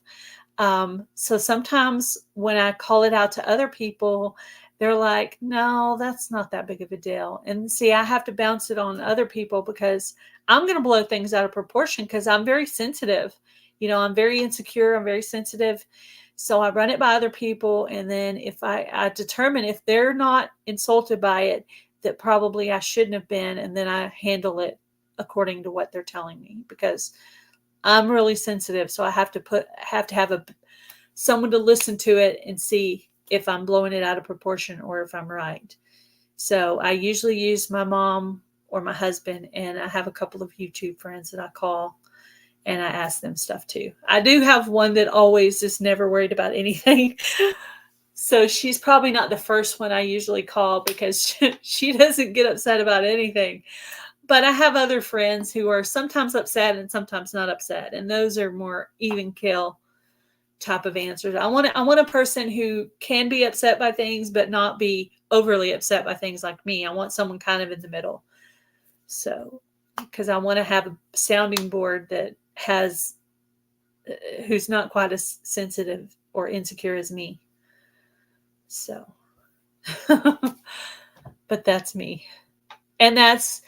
So sometimes when I call it out to other people, they're like, no, that's not that big of a deal. And see, I have to bounce it on other people because I'm going to blow things out of proportion because I'm very sensitive. I'm very insecure. I'm very sensitive. So I run it by other people. And then if I determine if they're not insulted by it, that probably I shouldn't have been. And then I handle it according to what they're telling me, because I'm really sensitive. So I have to have someone to listen to it and see if I'm blowing it out of proportion or if I'm right. So I usually use my mom or my husband, and I have a couple of YouTube friends that I call and I ask them stuff too. I do have one that always is never worried about anything. So she's probably not the first one I usually call because she doesn't get upset about anything. But I have other friends who are sometimes upset and sometimes not upset. And those are more even kill type of answers. I want a person who can be upset by things, but not be overly upset by things like me. I want someone kind of in the middle. So, because I want to have a sounding board that who's not quite as sensitive or insecure as me. So, but that's me. And that's,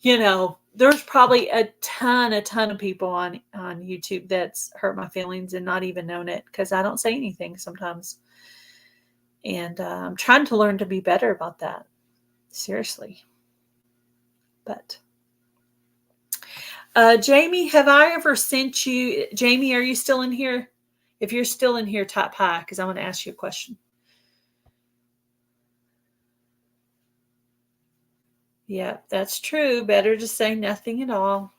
there's probably a ton of people on YouTube that's hurt my feelings and not even known it because I don't say anything sometimes. And I'm trying to learn to be better about that. Seriously. But Jamie, have I ever sent you? Jamie, are you still in here? If you're still in here, type hi, because I want to ask you a question. Yeah, that's true. Better to say nothing at all.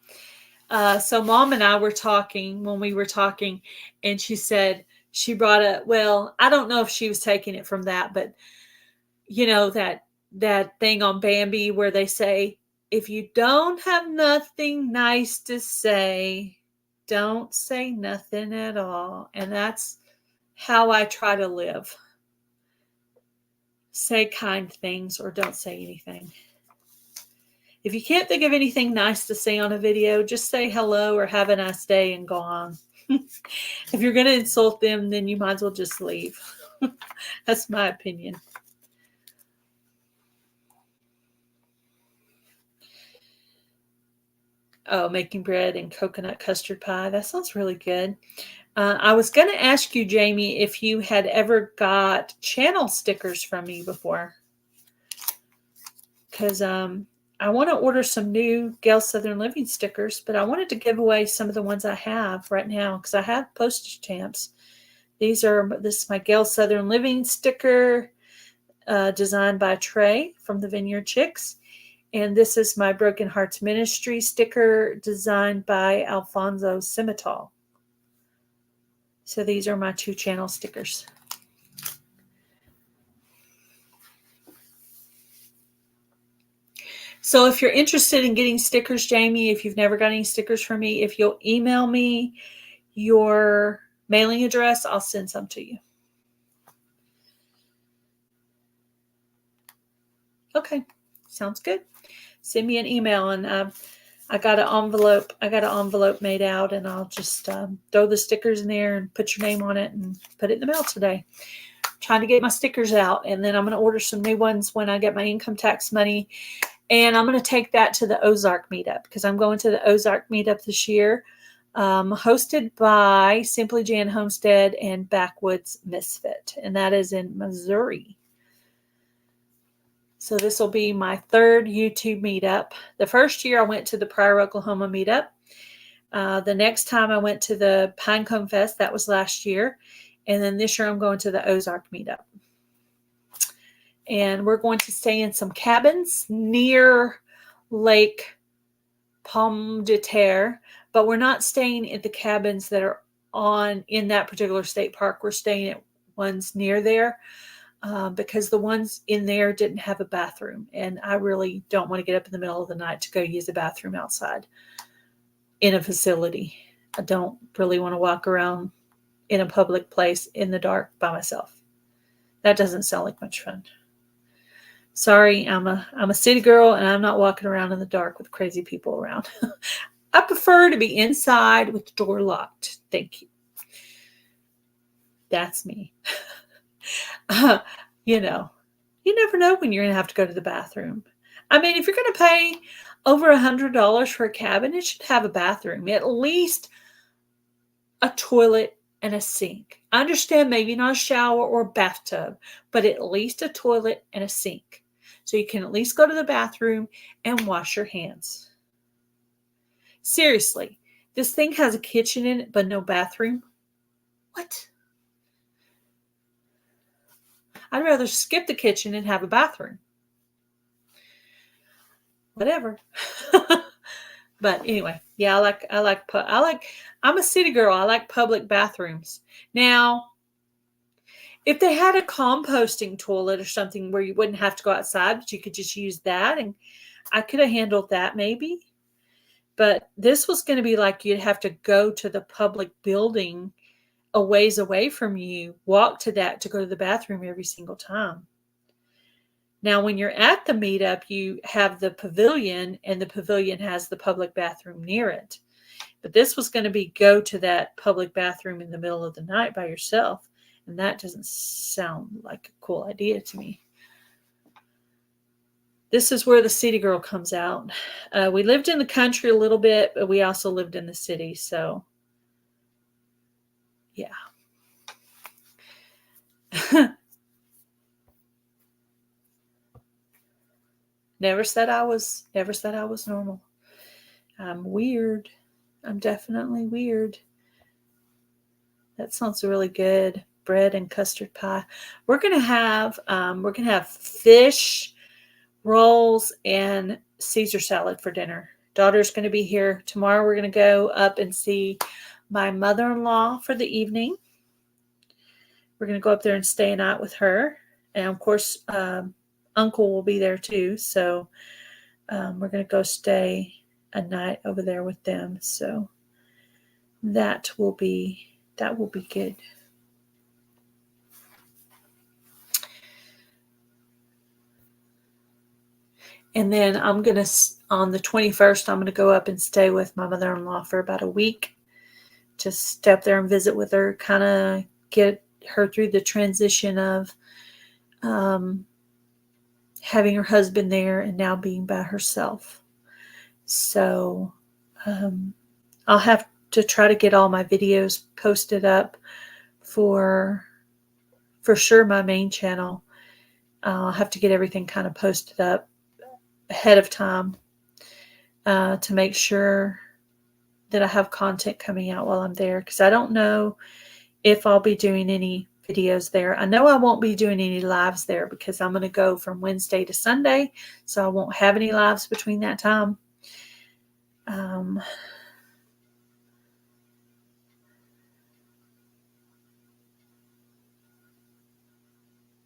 So Mom and I were talking when we were talking, and she said she brought well, I don't know if she was taking it from that, but that thing on Bambi where they say, if you don't have nothing nice to say, don't say nothing at all. And that's how I try to live. Say kind things or don't say anything. If you can't think of anything nice to say on a video, just say hello or have a nice day and go on. If you're going to insult them, then you might as well just leave. That's my opinion. Oh, making bread and coconut custard pie. That sounds really good. I was going to ask you, Jamie, if you had ever got channel stickers from me before. Because I want to order some new Gale Southern Living stickers, but I wanted to give away some of the ones I have right now because I have postage stamps. This is my Gale Southern Living sticker designed by Trey from the Vineyard Chicks. And this is my Broken Hearts Ministry sticker designed by Alfonso Cimetal. So these are my 2 channel stickers. So if you're interested in getting stickers, Jamie, if you've never got any stickers from me, if you'll email me your mailing address, I'll send some to you. Okay. Sounds good. Send me an email, and I got an envelope. I got an envelope made out, and I'll just throw the stickers in there and put your name on it and put it in the mail today. Trying to get my stickers out, and then I'm going to order some new ones when I get my income tax money. And I'm going to take that to the Ozark meetup, because I'm going to the Ozark meetup this year, hosted by Simply Jan Homestead and Backwoods Misfit, and that is in Missouri. So this will be my third YouTube meetup. The first year I went to the Pryor, Oklahoma meetup. The next time I went to the Pinecone Fest, that was last year. And then this year I'm going to the Ozark meetup. And we're going to stay in some cabins near Lake Pomme de Terre, but we're not staying at the cabins that are in that particular state park. We're staying at ones near there. Because the ones in there didn't have a bathroom, and I really don't want to get up in the middle of the night to go use a bathroom outside in a facility. I don't really want to walk around in a public place in the dark by myself. That doesn't sound like much fun. Sorry, I'm a city girl, and I'm not walking around in the dark with crazy people around. I prefer to be inside with the door locked. Thank you. That's me. You never know when you're going to have to go to the bathroom. I mean, if you're going to pay over $100 for a cabin, it should have a bathroom, at least a toilet and a sink. I understand maybe not a shower or a bathtub, but at least a toilet and a sink. So you can at least go to the bathroom and wash your hands. Seriously, this thing has a kitchen in it, but no bathroom. What? I'd rather skip the kitchen and have a bathroom. Whatever. But anyway, yeah, I'm a city girl. I like public bathrooms. Now, if they had a composting toilet or something where you wouldn't have to go outside, but you could just use that, and I could have handled that maybe. But this was going to be like you'd have to go to the public building a ways away from you, walk to that to go to the bathroom every single time. Now, when you're at the meetup, you have the pavilion, and the pavilion has the public bathroom near it. But this was going to be go to that public bathroom in the middle of the night by yourself, and that doesn't sound like a cool idea to me. This is where the city girl comes out. We lived in the country a little bit, but we also lived in the city, so yeah. Never said I was normal. I'm weird. I'm definitely weird. That sounds really good. Bread and custard pie. We're gonna have fish rolls and Caesar salad for dinner. Daughter's gonna be here tomorrow. We're gonna go up and see my mother-in-law for the evening. We're going to go up there and stay a night with her. And of course, Uncle will be there too. So we're going to go stay a night over there with them. So that will be good. And then on the 21st, I'm going to go up and stay with my mother-in-law for about a week. Just stay up there and visit with her, kind of get her through the transition of having her husband there and now being by herself. So I'll have to try to get all my videos posted up for sure my main channel. I'll have to get everything kind of posted up ahead of time to make sure that I have content coming out while I'm there, because I don't know if I'll be doing any videos there. I know I won't be doing any lives there because I'm going to go from Wednesday to Sunday, so I won't have any lives between that time.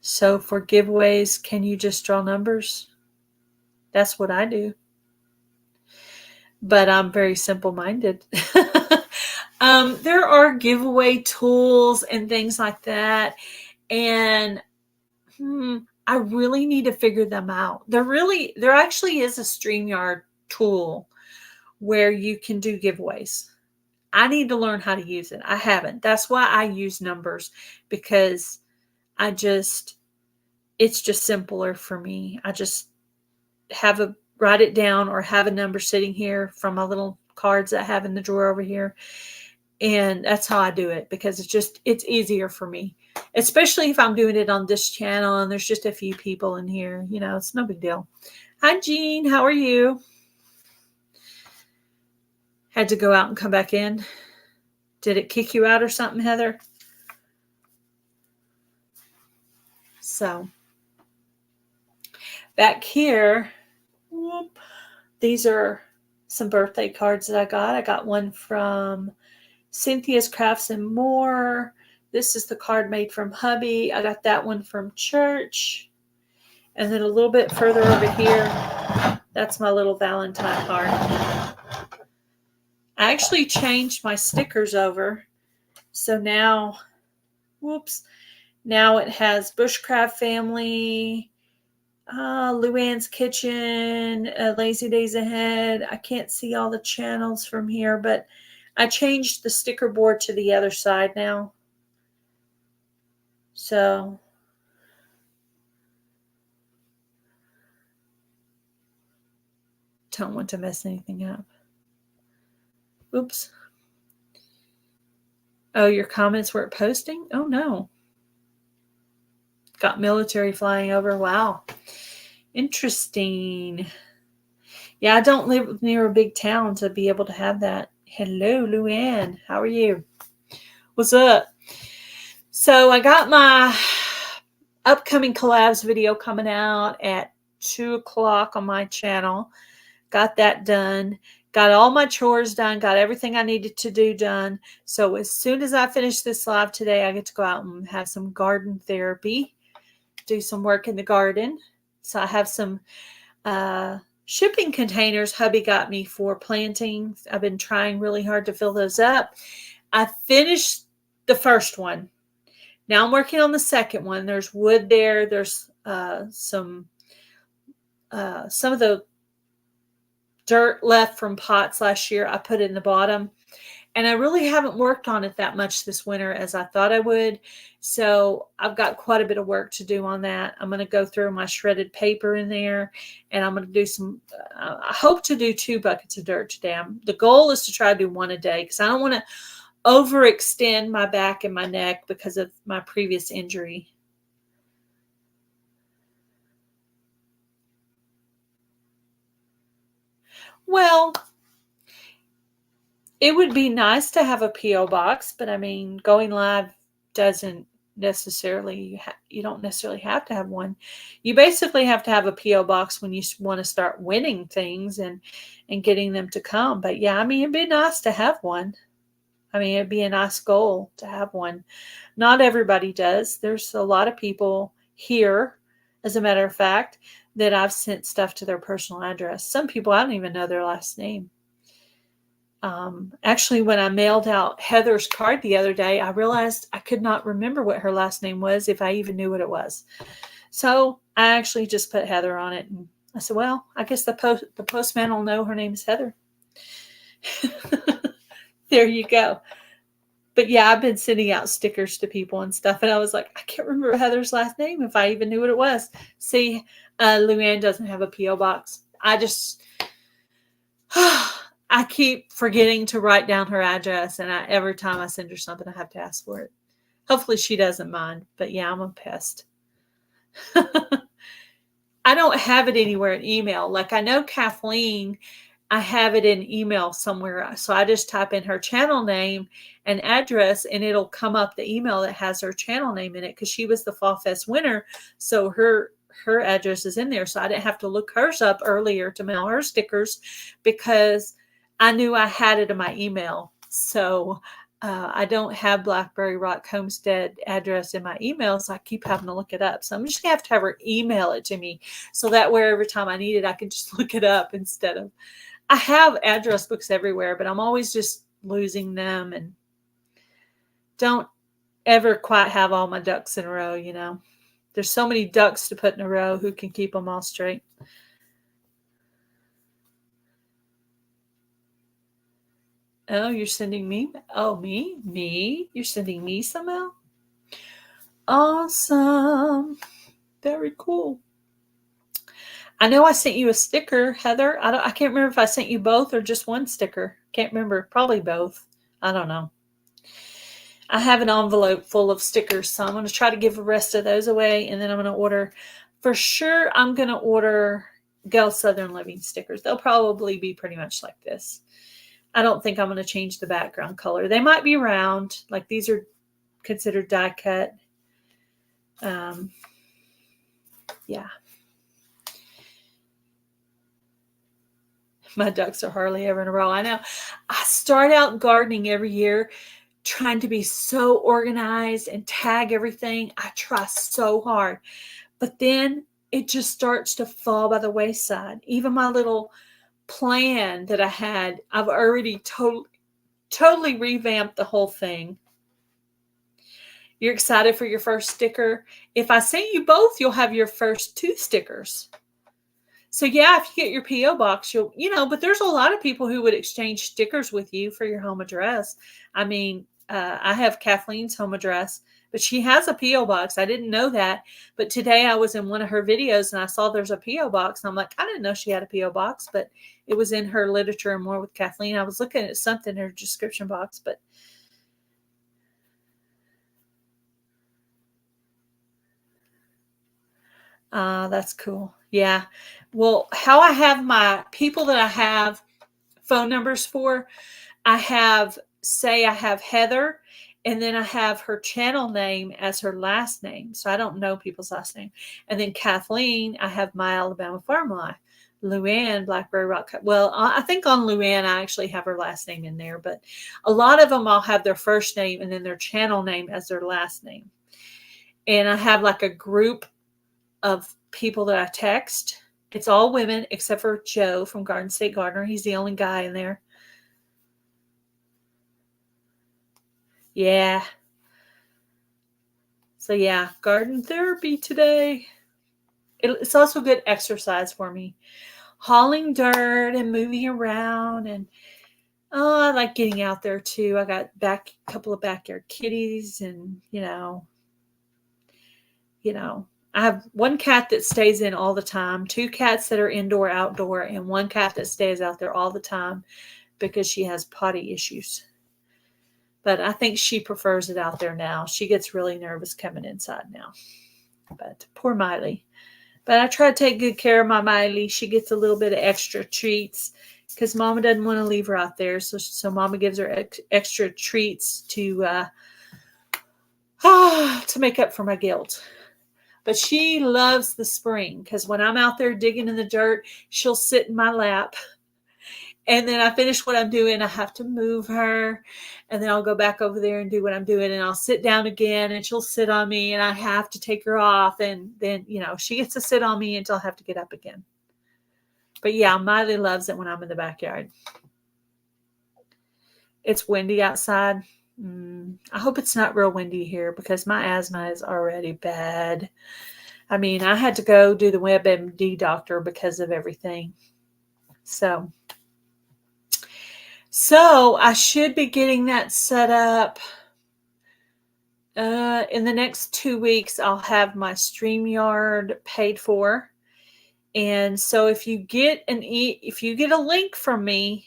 So for giveaways, can you just draw numbers? That's what I do. But I'm very simple-minded. There are giveaway tools and things like that. And I really need to figure them out. There actually is a StreamYard tool where you can do giveaways. I need to learn how to use it. I haven't. That's why I use numbers, because it's just simpler for me. I just write it down or have a number sitting here from my little cards that I have in the drawer over here. And that's how I do it, because it's easier for me, especially if I'm doing it on this channel and there's just a few people in here. It's no big deal. Hi, Jean. How are you? Had to go out and come back in. Did it kick you out or something, Heather? So, back here, these are some birthday cards that I got. I got one from Cynthia's Crafts and More. This is the card made from hubby. I got that one from church. And then a little bit further over here, that's my little Valentine card. I actually changed my stickers over. So now, now it has Bushcraft Family, Luann's Kitchen, Lazy Days Ahead. I can't see all the channels from here, but I changed the sticker board to the other side now. So don't want to mess anything up. Oops. Oh, your comments weren't posting? Oh, no. Got military flying over. Wow. Interesting. Yeah, I don't live near a big town to be able to have that. Hello, Luann. How are you? What's up? So I got my upcoming collabs video coming out at 2 o'clock on my channel. Got that done. Got all my chores done. Got everything I needed to do done. So as soon as I finish this live today, I get to go out and have some garden therapy. Do some work in the garden. So I have some shipping containers hubby got me for planting. I've been trying really hard to fill those up. I finished the first one. Now I'm working on the second one. There's wood there. There's some of the dirt left from pots last year. I put in the bottom. And I really haven't worked on it that much this winter as I thought I would. So I've got quite a bit of work to do on that. I'm going to go through my shredded paper in there, and I'm going to do some, I hope to do 2 buckets of dirt today. The goal is to try to do 1 a day, because I don't want to overextend my back and my neck because of my previous injury. Well, it would be nice to have a P.O. box, but I mean, going live doesn't necessarily, you don't necessarily have to have one. You basically have to have a P.O. box when you want to start winning things and getting them to come. But yeah, I mean, it'd be nice to have one. I mean, it'd be a nice goal to have one. Not everybody does. There's a lot of people here, as a matter of fact, that I've sent stuff to their personal address. Some people, I don't even know their last name. Actually, when I mailed out Heather's card the other day, I realized I could not remember what her last name was, if I even knew what it was. So I actually just put Heather on it. And I said, well, I guess the postman will know her name is Heather. There you go. But yeah, I've been sending out stickers to people and stuff. And I was like, I can't remember Heather's last name, if I even knew what it was. See, Luann doesn't have a P.O. box. I keep forgetting to write down her address, and every time I send her something, I have to ask for it. Hopefully she doesn't mind, but yeah, I'm a pest. I don't have it anywhere in email. Like, I know Kathleen, I have it in email somewhere. So I just type in her channel name and address, and it'll come up the email that has her channel name in it, because she was the Fall Fest winner. So her address is in there. So I didn't have to look hers up earlier to mail her stickers, because I knew I had it in my email. So I don't have Blackberry Rock Homestead address in my email, so I keep having to look it up. So I'm just going to have her email it to me, so that way every time I need it, I can just look it up instead of... I have address books everywhere, but I'm always just losing them and don't ever quite have all my ducks in a row, you know. There's so many ducks to put in a row. Who can keep them all straight? Oh, you're sending me? Oh, me? Me? You're sending me somehow? Awesome. Very cool. I know I sent you a sticker, Heather. I can't remember if I sent you both or just one sticker. Can't remember. Probably both. I don't know. I have an envelope full of stickers, so I'm going to try to give the rest of those away, and then I'm going to order. For sure, I'm going to order Go Southern Living stickers. They'll probably be pretty much like this. I don't think I'm going to change the background color. They might be round. Like these are considered die cut. Yeah. My ducks are hardly ever in a row. I know. I start out gardening every year trying to be so organized and tag everything. I try so hard. But then it just starts to fall by the wayside. Even my little plan that I had, I've already totally revamped the whole thing. You're excited for your first sticker? If I send you both, you'll have your first 2 stickers. So yeah, if you get your P.O. box, but there's a lot of people who would exchange stickers with you for your home address. I mean, I have Kathleen's home address, but she has a P.O. box. I didn't know that, but today I was in one of her videos and I saw there's a P.O. box. And I'm like, I didn't know she had a P.O. box, but it was in her Literature and More with Kathleen. I was looking at something in her description box, but that's cool. Yeah. Well, how I have my people that I have phone numbers for, I have Heather, and then I have her channel name as her last name. So I don't know people's last name. And then Kathleen, I have My Alabama Farm Life. Luann, Blackberry Rock. Well, I think on Luann, I actually have her last name in there, but a lot of them I'll have their first name and then their channel name as their last name. And I have like a group of people that I text. It's all women except for Joe from Garden State Gardener. He's the only guy in there. Yeah. So yeah, garden therapy today. It's also good exercise for me. Hauling dirt and moving around, and I like getting out there too. I got a couple of backyard kitties, and I have one cat that stays in all the time, 2 cats that are indoor, outdoor, and 1 cat that stays out there all the time because she has potty issues. But I think she prefers it out there now. She gets really nervous coming inside now. But poor Miley. But I try to take good care of my Miley. She gets a little bit of extra treats because Mama doesn't want to leave her out there. So Mama gives her extra treats to make up for my guilt. But she loves the spring because when I'm out there digging in the dirt, she'll sit in my lap. And then I finish what I'm doing. I have to move her. And then I'll go back over there and do what I'm doing. And I'll sit down again and she'll sit on me. And I have to take her off. And then, she gets to sit on me until I have to get up again. But yeah, Miley loves it when I'm in the backyard. It's windy outside. I hope it's not real windy here because my asthma is already bad. I mean, I had to go do the WebMD doctor because of everything. So I should be getting that set up. In the next 2 weeks, I'll have my StreamYard paid for. And so if you get a link from me,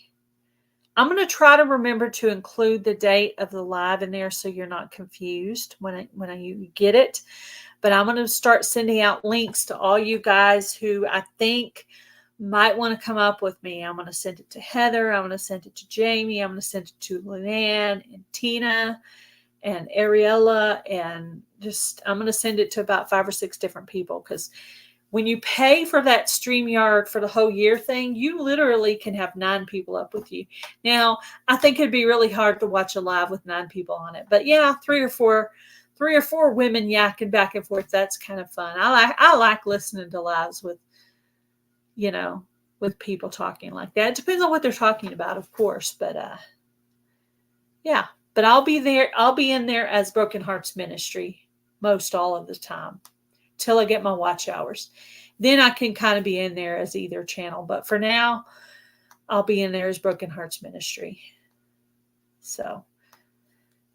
I'm going to try to remember to include the date of the live in there so you're not confused when you get it. But I'm going to start sending out links to all you guys who I think might want to come up with me. I'm going to send it to Heather. I'm going to send it to Jamie. I'm going to send it to Leanne and Tina and Ariella. And I'm going to send it to about 5 or 6 different people because when you pay for that StreamYard for the whole year thing, you literally can have 9 people up with you. Now, I think it'd be really hard to watch a live with 9 people on it. But yeah, 3 or 4 women yakking back and forth. That's kind of fun. I like listening to lives with people talking like that. It depends on what they're talking about, of course. But yeah. But I'll be there. I'll be in there as Broken Hearts Ministry most all of the time. till I get my watch hours. Then I can kind of be in there as either channel. But for now, I'll be in there as Broken Hearts Ministry. So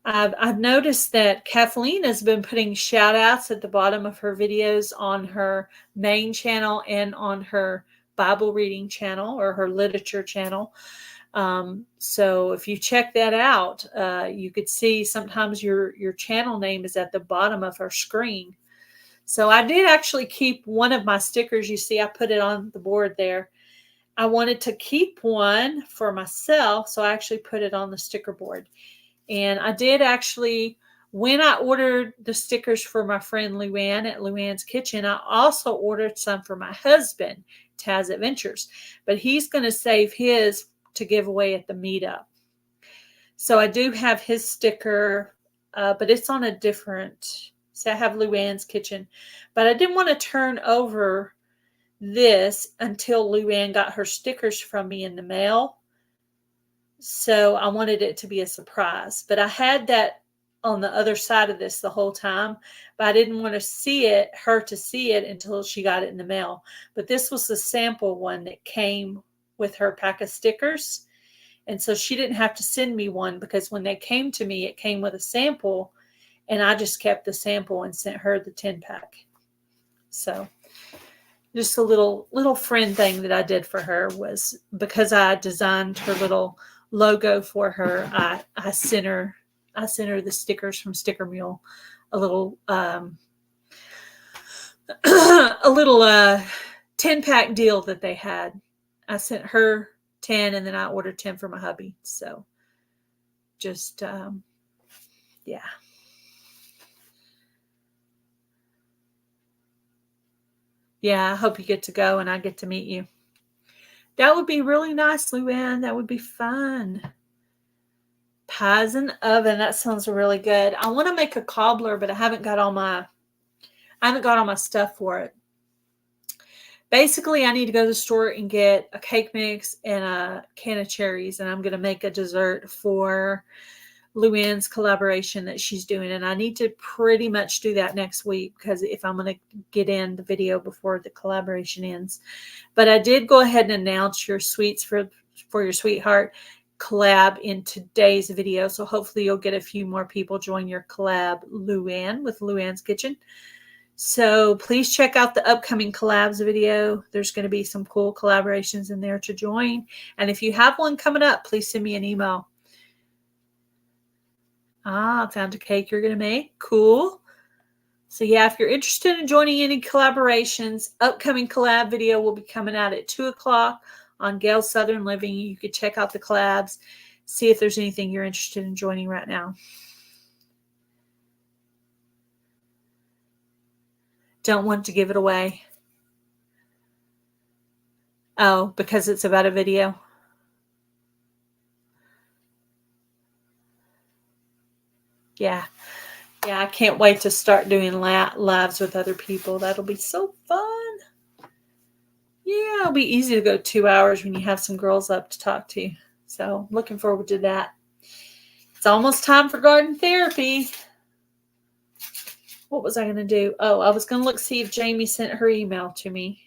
I've noticed that Kathleen has been putting shout outs at the bottom of her videos on her main channel and on her Bible reading channel or her literature channel. So if you check that out, you could see sometimes your channel name is at the bottom of her screen. So I did actually keep one of my stickers. You see, I put it on the board there. I wanted to keep one for myself, so I actually put it on the sticker board. And I did actually, when I ordered the stickers for my friend Luann at Luann's Kitchen, I also ordered some for my husband, Taz Adventures. But he's going to save his to give away at the meetup. So I do have his sticker, but it's on a different, so I have Luann's Kitchen. But I didn't want to turn over this until Luann got her stickers from me in the mail. So I wanted it to be a surprise. But I had that on the other side of this the whole time. But I didn't want to her to see it until she got it in the mail. But this was the sample one that came with her pack of stickers. And so she didn't have to send me one because when they came to me, it came with a sample. And I just kept the sample and sent her the 10-pack. So just a little friend thing that I did for her was because I designed her little logo for her. I sent her the stickers from Sticker Mule, a little 10-pack deal that they had. I sent her 10 and then I ordered 10 for my hubby. So just yeah. Yeah, I hope you get to go and I get to meet you. That would be really nice, Luann. That would be fun. Pies in the oven. That sounds really good. I want to make a cobbler, but I haven't got all my stuff for it. Basically, I need to go to the store and get a cake mix and a can of cherries, and I'm going to make a dessert for Luann's collaboration that she's doing. And I need to pretty much do that next week because if I'm going to get in the video before the collaboration ends. But I did go ahead and announce your sweets for your sweetheart collab in today's video. So hopefully you'll get a few more people join your collab, Luann, with Luann's Kitchen. So please check out the upcoming collabs video. There's going to be some cool collaborations in there to join. And if you have one coming up, please send me an email. I found a cake you're going to make. Cool. So yeah, if you're interested in joining any collaborations, upcoming collab video will be coming out at 2 o'clock on Gail's Southern Living. You could check out the collabs, see if there's anything you're interested in joining right now. Don't want to give it away. Oh, because it's about a video. Yeah, I can't wait to start doing lives with other people. That'll be so fun. Yeah, it'll be easy to go 2 hours when you have some girls up to talk to. So looking forward to that. It's almost time for garden therapy. What was I going to do? Oh, I was going to see if Jamie sent her email to me.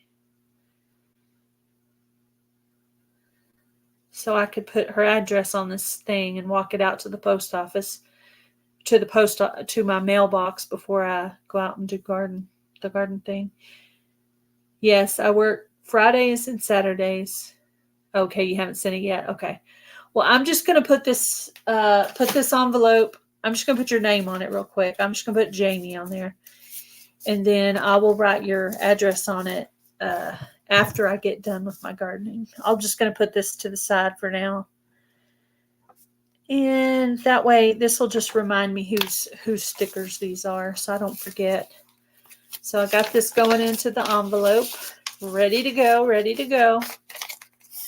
So I could put her address on this thing and walk it out to the post office. To my mailbox before I go out and do the garden thing. Yes, I work Fridays and Saturdays. Okay, you haven't sent it yet. Okay. Well, I'm just going to put this envelope. I'm just going to put your name on it real quick. I'm just going to put Jamie on there. And then I will write your address on it after I get done with my gardening. I'm just going to put this to the side for now. And that way, this will just remind me whose stickers these are, so I don't forget. So I got this going into the envelope, ready to go.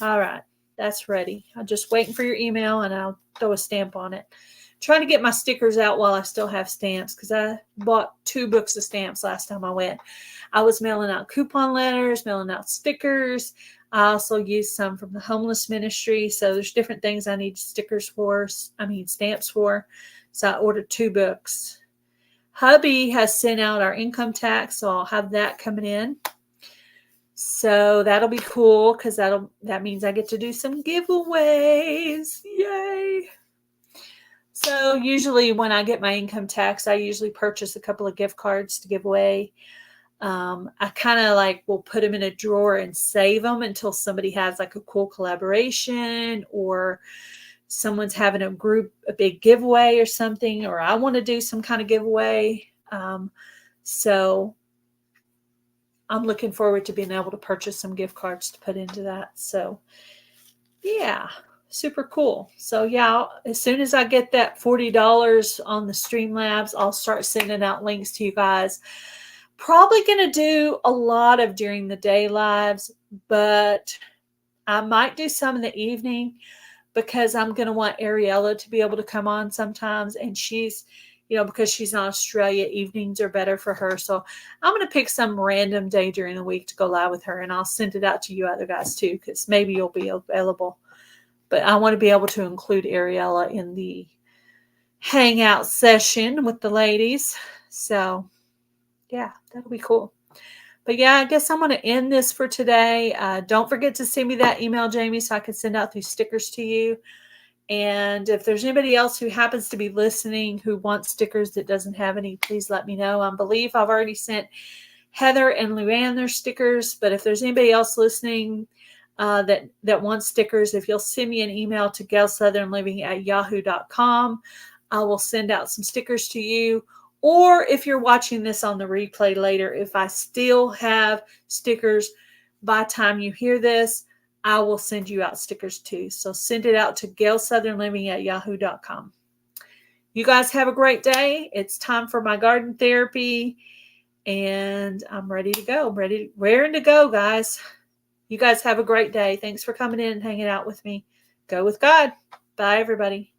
All right, that's ready. I'm just waiting for your email, and I'll throw a stamp on it. Trying to get my stickers out while I still have stamps, because I bought 2 books of stamps last time I went. I was mailing out coupon letters, mailing out stickers. I also used some from the homeless ministry. So there's different things I need stamps for. So I ordered 2 books. Hubby has sent out our income tax, so I'll have that coming in. So that'll be cool because that means I get to do some giveaways. Yay! So usually when I get my income tax, I usually purchase a couple of gift cards to give away. I kind of like will put them in a drawer and save them until somebody has like a cool collaboration, or someone's having a big giveaway or something, or I want to do some kind of giveaway. So I'm looking forward to being able to purchase some gift cards to put into that. So yeah, super cool. So yeah, as soon as I get that $40 on the Streamlabs, I'll start sending out links to you guys. Probably going to do a lot of during the day lives, but I might do some in the evening because I'm going to want Ariella to be able to come on sometimes. And she's, because she's in Australia, evenings are better for her. So I'm going to pick some random day during the week to go live with her. And I'll send it out to you other guys too, because maybe you'll be available. But I want to be able to include Ariella in the hangout session with the ladies. So yeah, that'll be cool. But yeah, I guess I'm going to end this for today. Don't forget to send me that email, Jamie, so I can send out these stickers to you. And if there's anybody else who happens to be listening who wants stickers that doesn't have any, please let me know. I believe I've already sent Heather and Luann their stickers. But if there's anybody else listening that wants stickers, if you'll send me an email to galesouthernliving@yahoo.com, I will send out some stickers to you. Or if you're watching this on the replay later, if I still have stickers by the time you hear this, I will send you out stickers too. So send it out to galesouthernliving@yahoo.com. You guys have a great day. It's time for my garden therapy, and I'm ready to go. Raring to go, guys. You guys have a great day. Thanks for coming in and hanging out with me. Go with God. Bye, everybody.